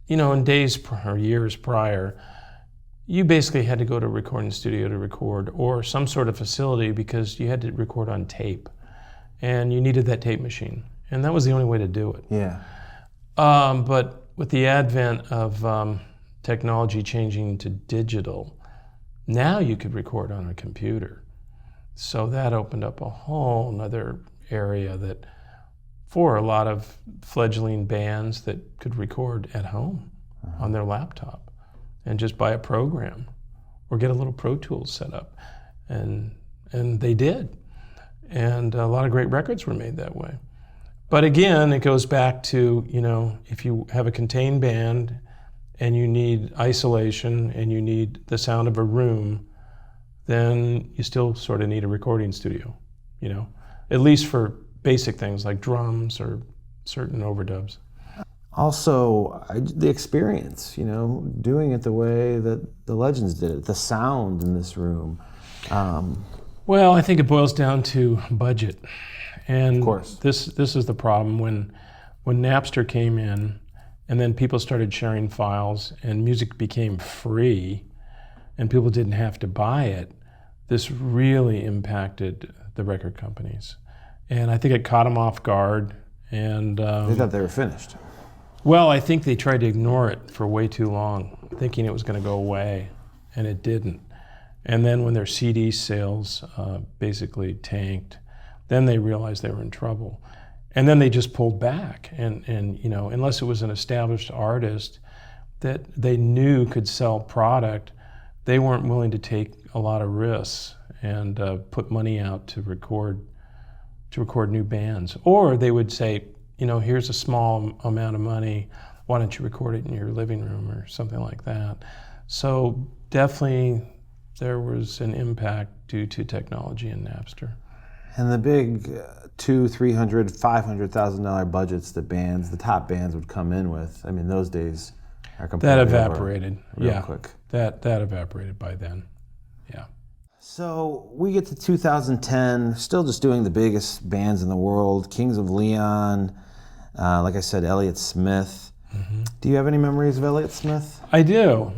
in days or years prior, you basically had to go to a recording studio to record, or some sort of facility, because you had to record on tape, and you needed that tape machine, and that was the only way to do it. Yeah. But with the advent of technology changing to digital, now you could record on a computer. So that opened up a whole nother area that, for a lot of fledgling bands that could record at home on their laptop. And just buy a program or get a little Pro Tools set up. And they did. And a lot of great records were made that way. But again, it goes back to, if you have a contained band and you need isolation and you need the sound of a room, then you still sort of need a recording studio, at least for basic things like drums or certain overdubs. Also, the experience, doing it the way that the legends did it, the sound in this room. Well, I think it boils down to budget. And of course. This is the problem. When Napster came in, and then people started sharing files, and music became free, and people didn't have to buy it, this really impacted the record companies. And I think it caught them off guard. And they thought they were finished. Well, I think they tried to ignore it for way too long, thinking it was going to go away, and it didn't. And then when their CD sales basically tanked, then they realized they were in trouble. And then they just pulled back. And unless it was an established artist that they knew could sell product, they weren't willing to take a lot of risks and put money out to record new bands. Or they would say, here's a small amount of money, why don't you record it in your living room or something like that. So definitely there was an impact due to technology in Napster. And the big $200,000, $300,000, $500,000 budgets that the top bands would come in with, I mean, those days are completely That evaporated. real quick. That evaporated by then. Yeah. So we get to 2010, still just doing the biggest bands in the world, Kings of Leon, like I said, Elliot Smith. Mm-hmm. Do you have any memories of Elliot Smith? I do.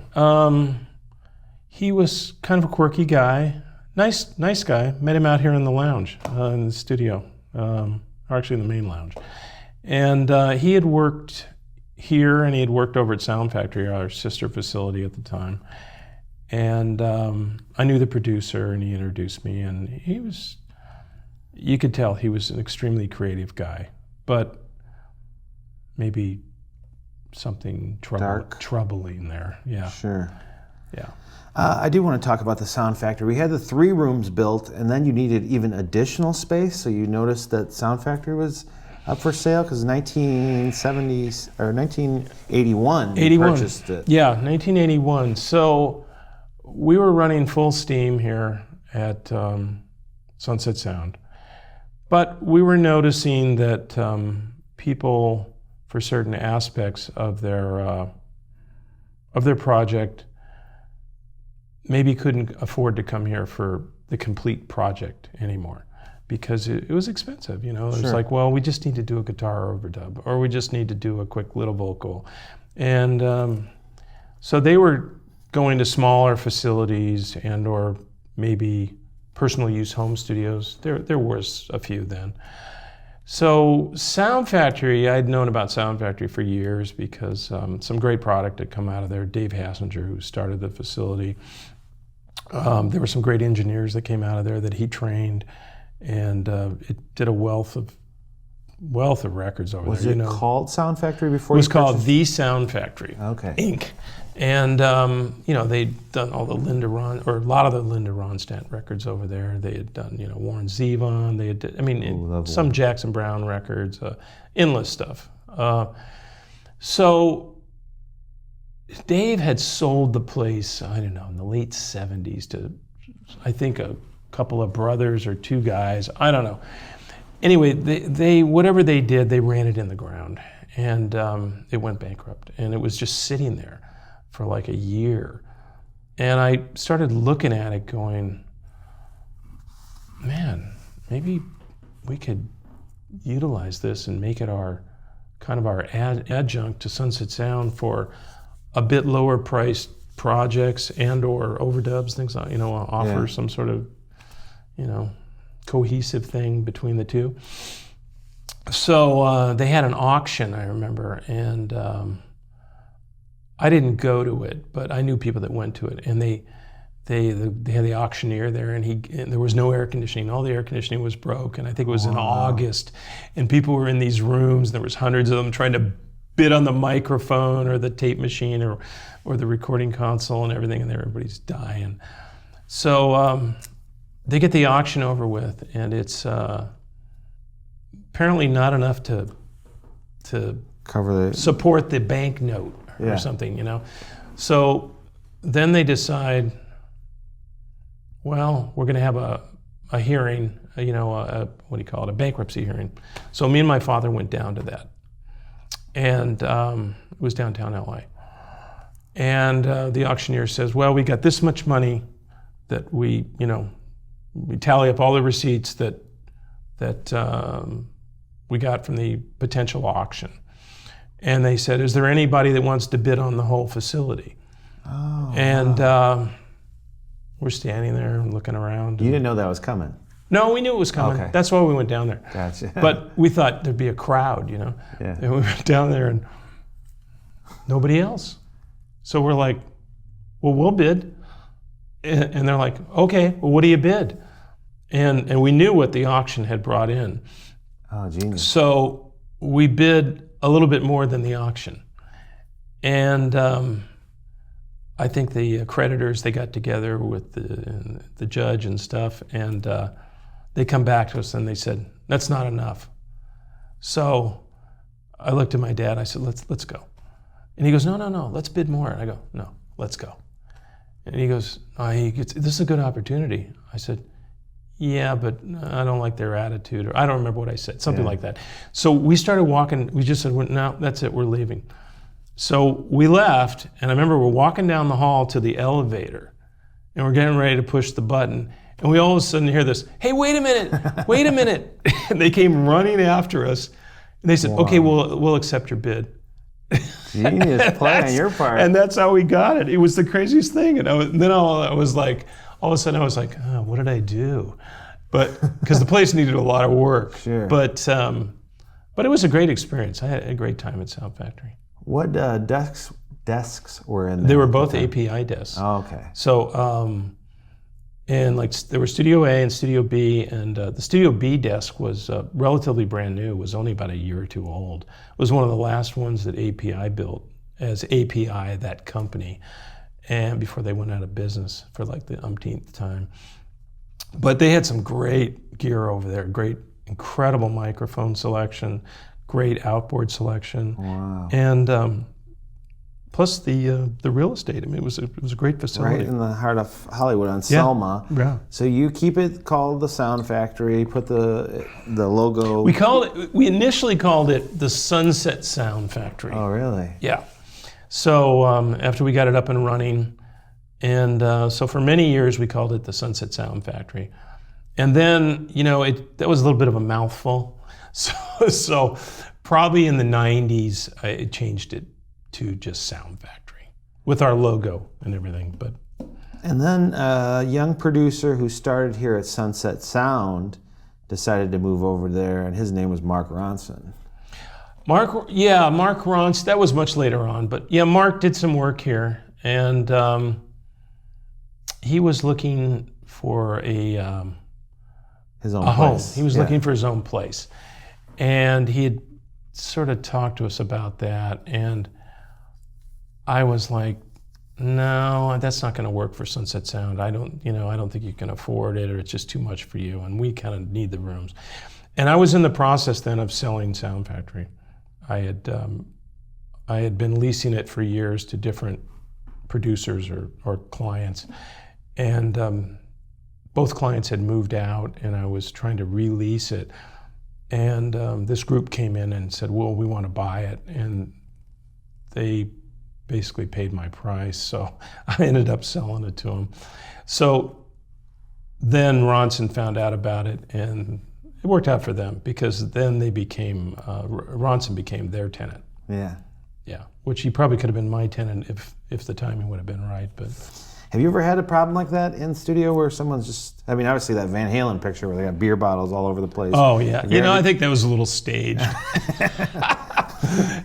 He was kind of a quirky guy. Nice guy. Met him out here in the lounge, in the studio, or actually in the main lounge. And he had worked here, and he had worked over at Sound Factory, our sister facility at the time. And I knew the producer, and he introduced me, and you could tell he was an extremely creative guy, but maybe something troubling there. Yeah. Sure. Yeah. I do want to talk about the Sound Factory. We had the 3 rooms built, and then you needed even additional space, so you noticed that Sound Factory was up for sale because 1981 you purchased it. Yeah, 1981. So we were running full steam here at Sunset Sound, but we were noticing that people, for certain aspects of their project, maybe couldn't afford to come here for the complete project anymore because it was expensive. You know, it was like, well, we just need to do a guitar overdub, or we just need to do a quick little vocal, and so they were going to smaller facilities and or maybe personal use home studios. There was a few then. So Sound Factory, I'd known about Sound Factory for years because some great product had come out of there. Dave Hassinger, who started the facility, there were some great engineers that came out of there that he trained, and it did a wealth of records over there. Was it called Sound Factory before? It was called The Sound Factory, okay, Inc. And they'd done all the a lot of the Linda Ronstadt records over there. They had done Warren Zevon. They had some Jackson Browne records, endless stuff. So Dave had sold the place, I don't know, in the late 70s to, I think, a couple of brothers or 2 guys. I don't know. Anyway, they whatever they did, they ran it in the ground, and it went bankrupt, and it was just sitting there for like a year. And I started looking at it going, man, maybe we could utilize this and make it our adjunct to Sunset Sound for a bit lower priced projects and or overdubs, things like, offer some sort of, cohesive thing between the two. So they had an auction, I remember, and I didn't go to it, but I knew people that went to it, and they had the auctioneer there, and there was no air conditioning. All the air conditioning was broke, and I think it was in August, and people were in these rooms. There was hundreds of them trying to bid on the microphone or the tape machine or the recording console and everything, and everybody's dying. So they get the auction over with, and it's apparently not enough to support the banknote or something, So then they decide, well, we're going to have a hearing, a bankruptcy hearing. So me and my father went down to that, and it was downtown LA. And the auctioneer says, well, we got this much money that we tally up all the receipts that we got from the potential auction. And they said, is there anybody that wants to bid on the whole facility? Oh, and we're standing there and looking around. You didn't know that was coming? No, we knew it was coming. Okay. That's why we went down there. Gotcha. But we thought there'd be a crowd, Yeah. And we went down there and nobody else. So we're like, well, we'll bid. And they're like, okay, well, what do you bid? And we knew what the auction had brought in. Oh, genius. So we bid a little bit more than the auction. And I think the creditors, they got together with the judge and stuff, and they come back to us and they said, that's not enough. So I looked at my dad, I said, let's go. And he goes, no, let's bid more. And I go, no, let's go. And he goes, this is a good opportunity. I said, yeah, but I don't like their attitude, or I don't remember what I said, something like that. So we started walking, we just said, no, that's it, we're leaving. So we left, and I remember we're walking down the hall to the elevator, and we're getting ready to push the button, and we all of a sudden hear this, hey, wait a minute, wait a minute. And they came running after us, and they said, okay, we'll accept your bid. Genius play on your part. And that's how we got it. It was the craziest thing. And then I was like, all of a sudden I was like, oh, what did I do? But because the place needed a lot of work. Sure. But it was a great experience. I had a great time at Sound Factory. What desks were in there? They were both API desks. Oh, okay. So, and like there were Studio A and Studio B, and the Studio B desk was relatively brand new. It was only about a year or two old. It was one of the last ones that API built as API, that company, and before they went out of business for like the umpteenth time. But they had some great gear over there, great, incredible microphone selection, great outboard selection, and plus the real estate. I mean, it was a great facility. Right in the heart of Hollywood on Selma. Yeah. So you keep it called the Sound Factory, put the logo. We initially called it the Sunset Sound Factory. Oh, really? Yeah. So after we got it up and running, and so for many years we called it the Sunset Sound Factory. And then, that was a little bit of a mouthful. So probably in the 90s, I changed it to just Sound Factory with our logo and everything. And then a young producer who started here at Sunset Sound decided to move over there, and his name was Mark Ronson. Mark Ronson, that was much later on, but yeah, Mark did some work here, and he was looking for his own place. Home. He was looking for his own place, and he had sort of talked to us about that, and I was like, no, that's not going to work for Sunset Sound. I don't think you can afford it, or it's just too much for you, and we kind of need the rooms. And I was in the process then of selling Sound Factory. I had been leasing it for years to different producers or clients, and both clients had moved out, and I was trying to release it. And this group came in and said, well, we want to buy it, and they basically paid my price, so I ended up selling it to them. So then Ronson found out about it, and it worked out for them, because then they became, Ronson became their tenant. Yeah. Yeah, which he probably could have been my tenant if the timing would have been right, but. Have you ever had a problem like that in studio where someone's just, I mean, obviously that Van Halen picture where they got beer bottles all over the place. Oh, yeah. I think that was a little staged.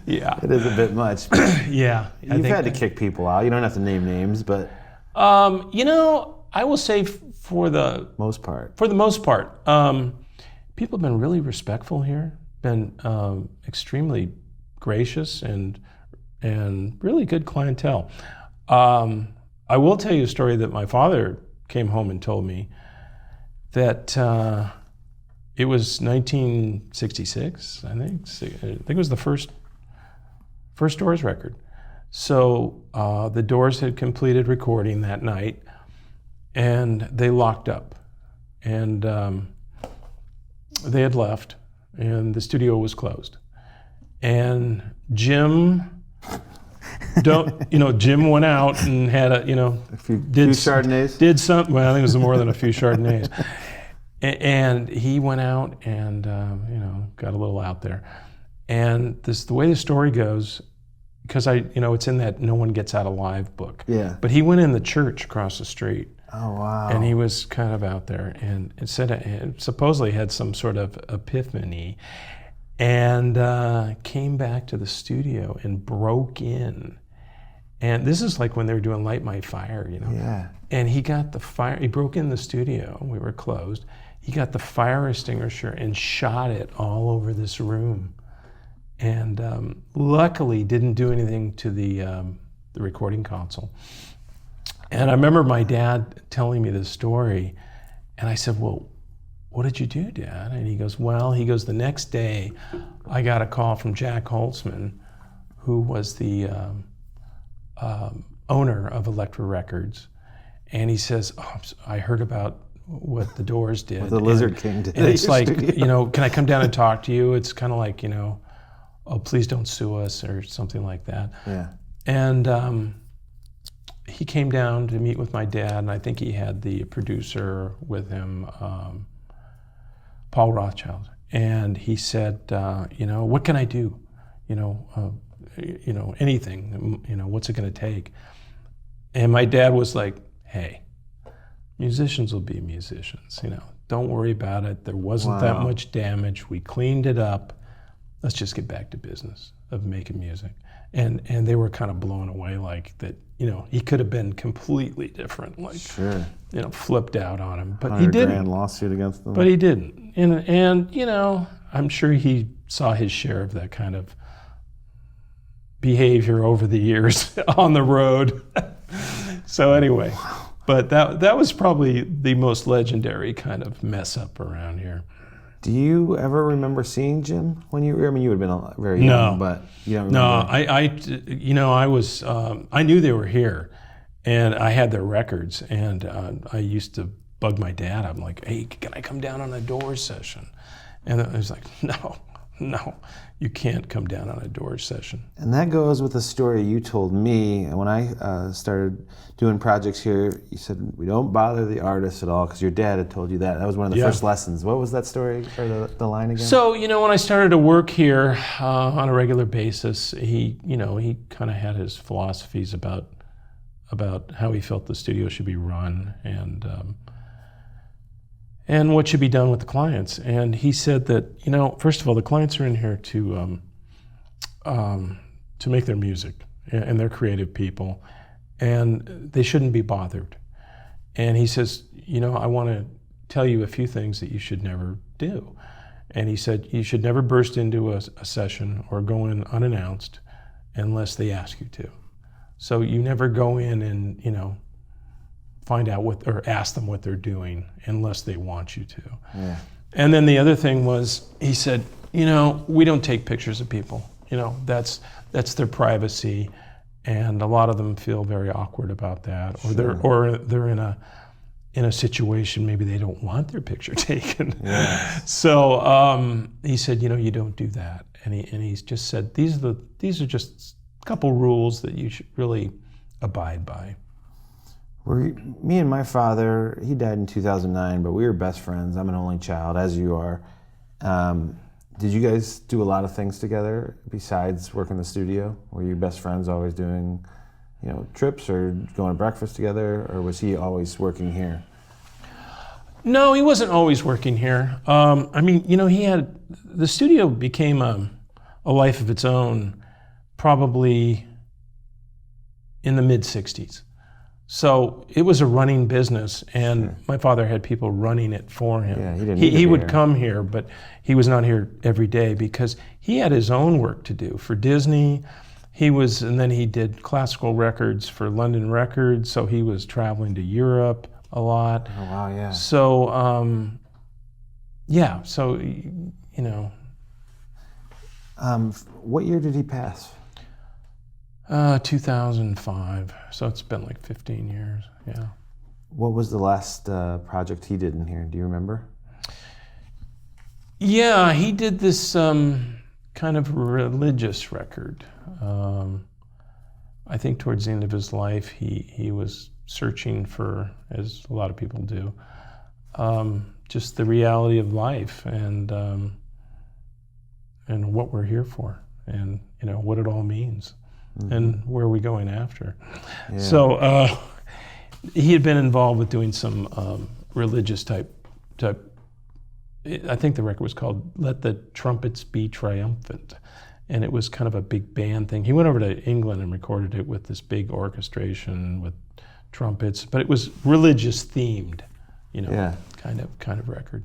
Yeah. It is a bit much. Yeah. You've had to kick people out. You don't have to name names, but. I will say for the most part, people have been really respectful here, been extremely gracious and really good clientele. I will tell you a story that my father came home and told me that it was 1966, I think it was the first Doors record. So the Doors had completed recording that night, and they locked up, and they had left, and the studio was closed. And Jim went out and had a few Chardonnays. Did something. Well, I think it was more than a few Chardonnays. And he went out and got a little out there. And the way the story goes, because it's in that No One Gets Out Alive book. Yeah. But he went in the church across the street. Oh, wow. And he was kind of out there, and supposedly had some sort of epiphany, and came back to the studio and broke in. And this is like when they were doing Light My Fire, Yeah. And he got the fire, he broke in the studio, we were closed. He got the fire extinguisher and shot it all over this room. And luckily didn't do anything to the recording console. And I remember my dad telling me this story, and I said, well, what did you do, Dad? And he goes, the next day I got a call from Jack Holtzman, who was the owner of Elektra Records. And he says, I heard about what the Doors did. The Lizard King did. And it's like, studio. can I come down and talk to you? It's kind of like, oh, please don't sue us or something like that. Yeah. And he came down to meet with my dad, and I think he had the producer with him, Paul Rothschild. And he said, what can I do? Anything, what's it going to take? And my dad was like, hey, musicians will be musicians, don't worry about it. There wasn't that much damage. We cleaned it up. Let's just get back to business of making music. And they were kind of blown away, like that, he could have been completely different, like, sure. Flipped out on him, but he didn't. $100,000 lawsuit against them. But he didn't. And I'm sure he saw his share of that kind of behavior over the years on the road. So anyway, but that was probably the most legendary kind of mess up around here. Do you ever remember seeing Jim when you were? I mean, you would have been very young, but you don't remember. No, I knew they were here, and I had their records, and I used to bug my dad. I'm like, hey, can I come down on a Doors session? And I was like, no, you can't come down on a Doors session. And that goes with the story you told me. And when I started doing projects here, you said, we don't bother the artists at all, because your dad had told you that. That was one of the first lessons. What was that story, or the line again? So, when I started to work here on a regular basis, he kind of had his philosophies about how he felt the studio should be run, and what should be done with the clients. And he said that, first of all, the clients are in here to make their music, and they're creative people, and they shouldn't be bothered. And he says, I want to tell you a few things that you should never do. And he said, you should never burst into a session or go in unannounced unless they ask you to. So you never go in and, find out or ask them what they're doing unless they want you to. Yeah. And then the other thing was, he said, we don't take pictures of people. That's their privacy, and a lot of them feel very awkward about that, or they're in a situation maybe they don't want their picture taken. Yes. So he said, you don't do that, and he's just said these are just a couple rules that you should really abide by. Me and my father, he died in 2009, but we were best friends. I'm an only child, as you are. Did you guys do a lot of things together besides working in the studio? Were you best friends, always doing, trips or going to breakfast together, or was he always working here? No, he wasn't always working here. The studio became a life of its own probably in the mid-'60s. So it was a running business, and my father had people running it for him. Yeah, he would come here, but he was not here every day because he had his own work to do for Disney. And then he did classical records for London Records, so he was traveling to Europe a lot. Oh, wow, yeah. So, What year did he pass? 2005, so it's been like 15 years, yeah. What was the last project he did in here? Do you remember? Yeah, he did this kind of religious record. I think towards the end of his life, he was searching for, as a lot of people do, just the reality of life and what we're here for, and what it all means. Mm-hmm. And where are we going after? Yeah. So he had been involved with doing some religious type. I think the record was called "Let the Trumpets Be Triumphant," and it was kind of a big band thing. He went over to England and recorded it with this big orchestration with trumpets, but it was religious themed, kind of record.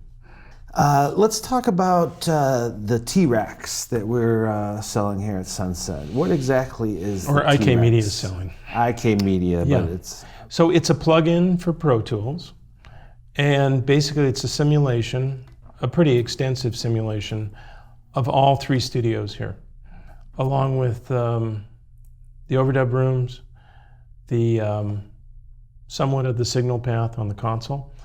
Let's talk about the T-Rex that we're selling here at Sunset. What exactly is or the IK T-Rex? Media is selling? IK Media, yeah. But it's... So it's a plug-in for Pro Tools, and basically it's a simulation, a pretty extensive simulation of all three studios here, along with the overdub rooms, the somewhat of the signal path on the console,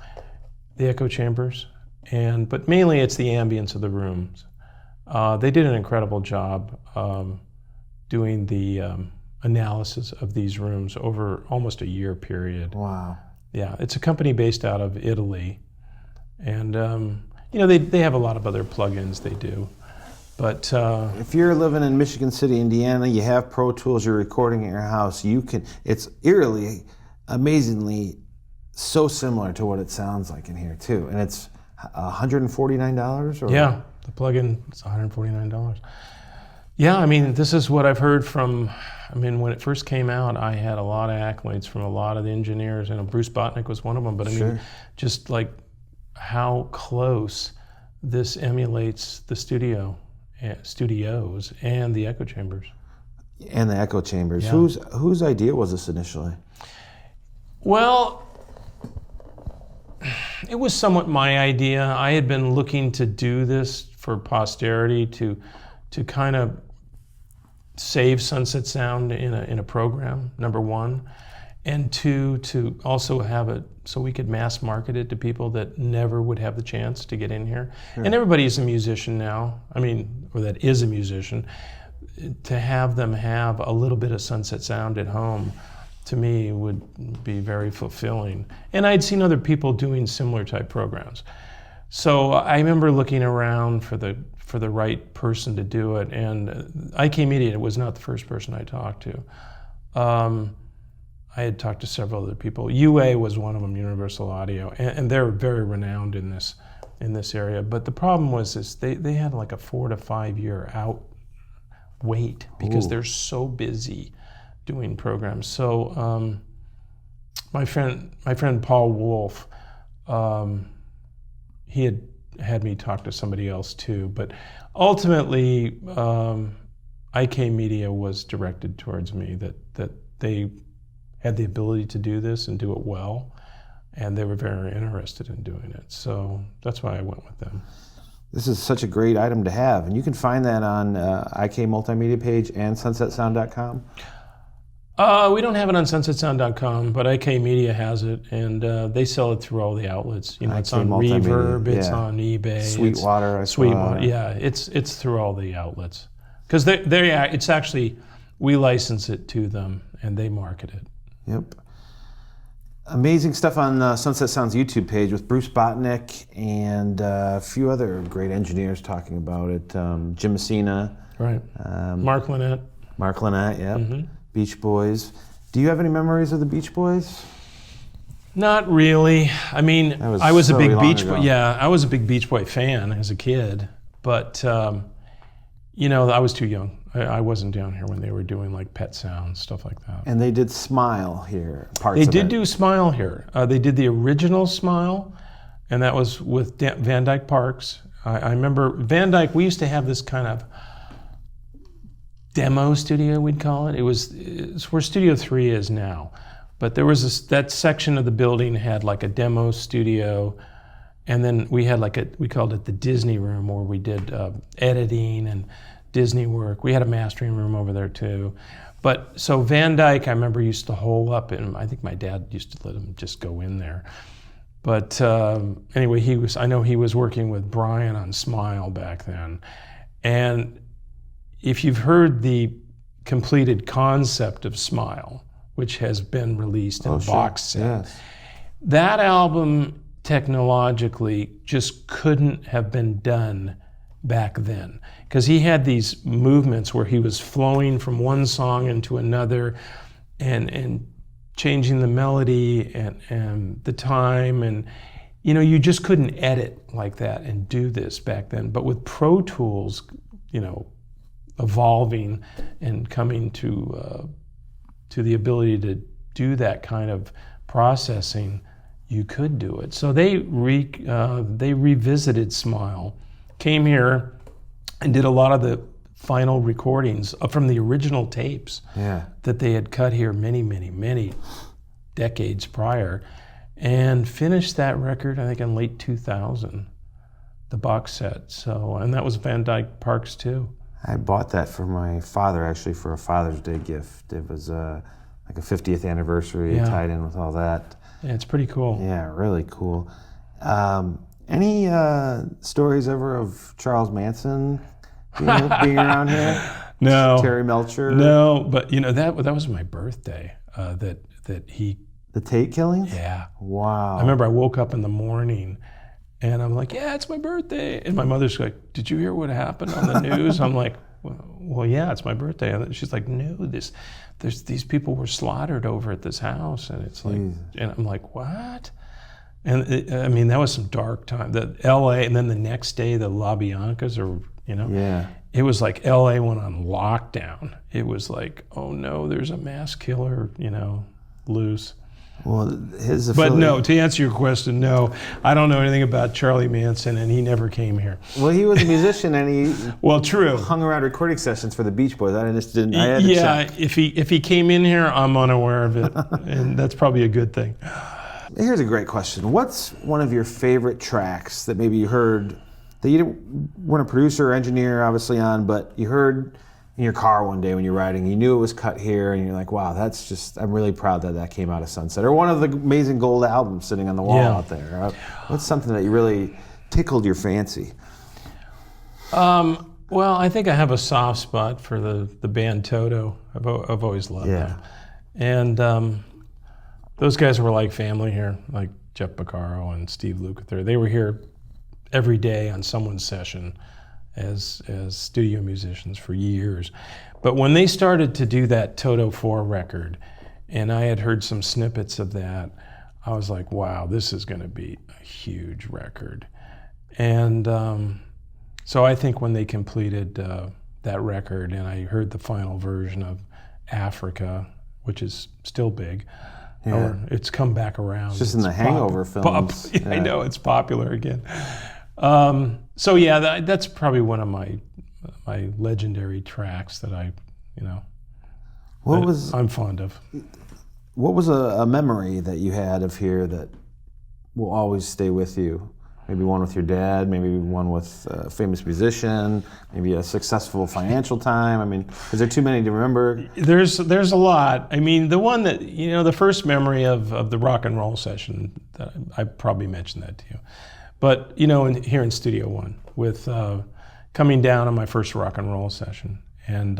the echo chambers, but mainly it's the ambience of the rooms. They did an incredible job doing the analysis of these rooms over almost a year period. Wow. Yeah, it's a company based out of Italy, and they have a lot of other plugins they do. But if you're living in Michigan City, Indiana, you have Pro Tools, you're recording at your house, it's eerily, amazingly so similar to what it sounds like in here too. And it's $149 or? Yeah, the plugin is $149. Yeah, I mean, this is what I've heard from, when it first came out, I had a lot of accolades from a lot of the engineers, and Bruce Botnick was one of them, but Sure. Just like how close this emulates the studios and the echo chambers. And the echo chambers. Yeah. Whose idea was this initially? Well, it was somewhat my idea. I had been looking to do this for posterity to kind of save Sunset Sound in a program, number one, and two, to also have it so we could mass market it to people that never would have the chance to get in here. Sure. And everybody's a musician now, or that is a musician. To have them have a little bit of Sunset Sound at home, to me, would be very fulfilling. And I'd seen other people doing similar type programs. So I remember looking around for the right person to do it, and IK Media was not the first person I talked to. I had talked to several other people. UA was one of them, Universal Audio, and they're very renowned in this area. But the problem was they had like a 4 to 5 year wait because they're so busy doing programs. So my friend Paul Wolf, he had me talk to somebody else too, but ultimately IK Media was directed towards me, that they had the ability to do this and do it well, and they were very interested in doing it. So that's why I went with them. This is such a great item to have, and you can find that on IK Multimedia page and sunsetsound.com. We don't have it on sunsetsound.com, but IK Media has it, and they sell it through all the outlets. It's on Reverb, it's on eBay, Sweetwater, yeah, it's through all the outlets, because it's actually, we license it to them and they market it. Mp. Amazing stuff on Sunset Sound's YouTube page with Bruce Botnick and a few other great engineers talking about it. Jim Messina, right? Mark Lynette, yep. Mm-hmm. Beach Boys. Do you have any memories of the Beach Boys? Not really. I was a big Beach Boy. Yeah, I was a big Beach Boy fan as a kid, but I was too young. I wasn't down here when they were doing like Pet Sounds, stuff like that. And they did Smile here. They did do Smile here. They did the original Smile, and that was with Van Dyke Parks. I remember Van Dyke. We used to have this kind of demo studio, we'd call it. It's where Studio 3 is now. But there was that section of the building had like a demo studio, and then we had we called it the Disney room, where we did editing and Disney work. We had a mastering room over there too. But so Van Dyke, I remember, used to hole up, and I think my dad used to let him just go in there. But anyway, I know he was working with Brian on Smile back then. And if you've heard the completed concept of Smile, which has been released in a box set, yes. That album technologically just couldn't have been done back then, because he had these movements where he was flowing from one song into another and changing the melody and the time, and you just couldn't edit like that and do this back then. But with Pro Tools, evolving and coming to the ability to do that kind of processing, you could do it. So they revisited Smile, came here, and did a lot of the final recordings from the original tapes that they had cut here many, many, many decades prior, and finished that record, I think, in late 2000, the box set. So, and that was Van Dyke Parks too. I bought that for my father, actually, for a Father's Day gift. It was like a 50th anniversary tied in with all that. Yeah, it's pretty cool. Yeah, really cool. Any stories ever of Charles Manson being around here? No. Terry Melcher? No, but that was my birthday. That he. The Tate killings? Yeah. Wow. I remember I woke up in the morning, and I'm like, "Yeah, it's my birthday," and my mother's like, "Did you hear what happened on the news?" I'm like, "Well, yeah, it's my birthday." And she's like, "No, these people were slaughtered over at this house," and it's like, and I'm like, "What?" And that was some dark time. The L.A. and then the next day the LaBiancas, Yeah. It was like L.A. went on lockdown. It was like, oh no, there's a mass killer, loose. Well, his But affiliate... no, to answer your question, no, I don't know anything about Charlie Manson, and he never came here. Well, he was a musician, and he true. hung around recording sessions for the Beach Boys. I just didn't. I had to check. If he came in here, I'm unaware of it, and that's probably a good thing. Here's a great question. What's one of your favorite tracks that maybe you heard that you weren't a producer or engineer, obviously, on, but you heard in your car one day when you're riding, you knew it was cut here, and you're like, wow, I'm really proud that came out of Sunset. Or one of the amazing gold albums sitting on the wall out there. What's something that you really tickled your fancy? Well, I think I have a soft spot for the band Toto. I've always loved them. And those guys were like family here, like Jeff Beccaro and Steve Lukather. They were here every day on someone's session as studio musicians for years. But when they started to do that Toto 4 record, and I had heard some snippets of that, I was like, wow, this is going to be a huge record. And so I think when they completed that record, and I heard the final version of Africa, which is still big, or it's come back around. It's just in the Hangover films. I know, it's popular again. So yeah, that's probably one of my legendary tracks that I'm fond of. What was a memory that you had of here that will always stay with you? Maybe one with your dad, maybe one with a famous musician, maybe a successful financial time. I mean, is there too many to remember? There's a lot. I mean, the one that, the first memory of the rock and roll session, I probably mentioned that to you. But, here in Studio One, with coming down on my first rock and roll session, and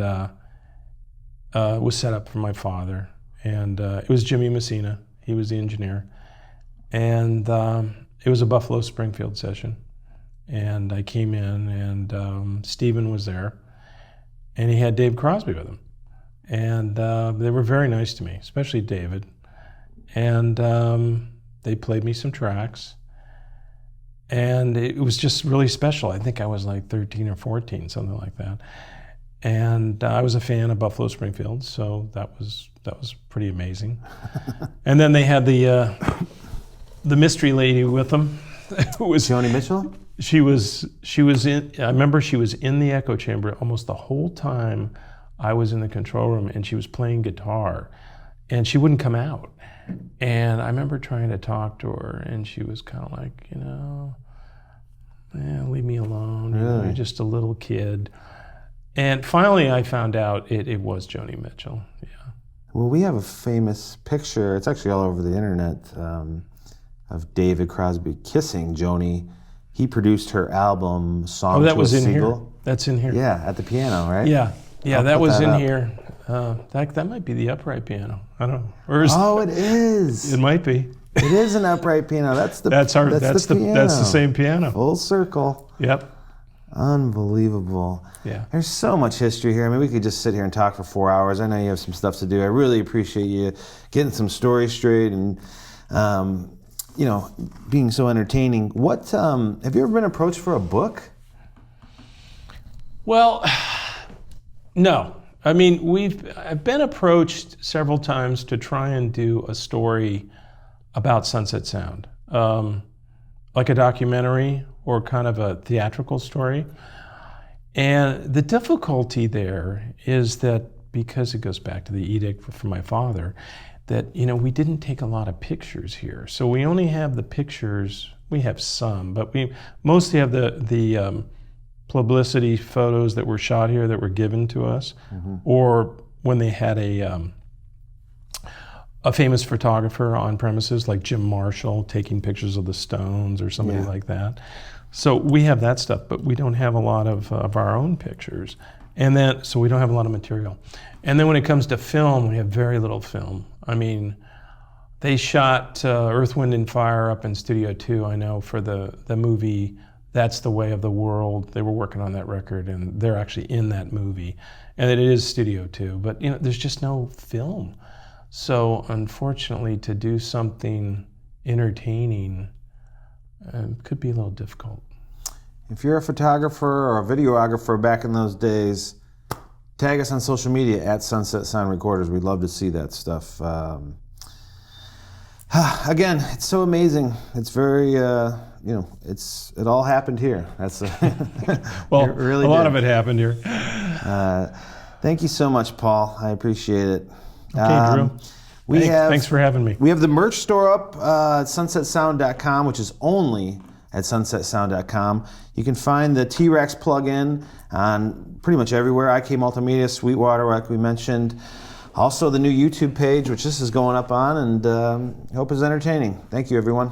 was set up for my father. And it was Jimmy Messina. He was the engineer. And it was a Buffalo Springfield session. And I came in, and Stephen was there. And he had Dave Crosby with him. And they were very nice to me, especially David. And they played me some tracks. And it was just really special. I think I was like 13 or 14, something like that. And I was a fan of Buffalo Springfield, so that was pretty amazing. And then they had the mystery lady with them, who was Joni Mitchell. She was in. I remember she was in the echo chamber almost the whole time I was in the control room, and she was playing guitar, and she wouldn't come out. And I remember trying to talk to her, and she was kind of like, leave me alone. Really? You're just a little kid. And finally, I found out it was Joni Mitchell. Yeah. Well, we have a famous picture. It's actually all over the internet of David Crosby kissing Joni. He produced her album "Song that to was a in Seagull." here. That's in here. Yeah, at the piano, right? Yeah, I'll that put was that in up. here. That might be the upright piano. I don't know. Or It is. It might be. It is an upright piano. That's the That's the piano. that's the same piano. Full circle. Yep. Unbelievable. Yeah. There's so much history here. I mean, we could just sit here and talk for 4 hours. I know you have some stuff to do. I really appreciate you getting some stories straight and, being so entertaining. What, have you ever been approached for a book? Well, no. I mean, I've been approached several times to try and do a story about Sunset Sound, like a documentary or kind of a theatrical story. And the difficulty there is that, because it goes back to the edict from my father, that, we didn't take a lot of pictures here. So we only have the pictures, we have some, but we mostly have the publicity photos that were shot here that were given to us, or when they had a a famous photographer on premises, like Jim Marshall, taking pictures of the Stones or somebody like that. So we have that stuff, but we don't have a lot of our own pictures. And then, so we don't have a lot of material. And then when it comes to film, we have very little film. I mean, they shot Earth, Wind, and Fire up in Studio 2, I know, for the movie That's the Way of the World. They were working on that record, and they're actually in that movie. And it is Studio 2, but you know, there's just no film. So unfortunately, to do something entertaining could be a little difficult. If you're a photographer or a videographer back in those days, tag us on social media at Sunset Sound Recorders. We'd love to see that stuff. Again, it's so amazing. It's very, it all happened here. That's well, really a lot of it happened here. Thank you so much, Paul. I appreciate it. Okay, Drew. Thanks for having me. We have the merch store up at sunsetsound.com, which is only at sunsetsound.com. You can find the T-Rex plugin on pretty much everywhere. IK Multimedia, Sweetwater, like we mentioned. Also the new YouTube page, which this is going up on, and hope is entertaining. Thank you, everyone.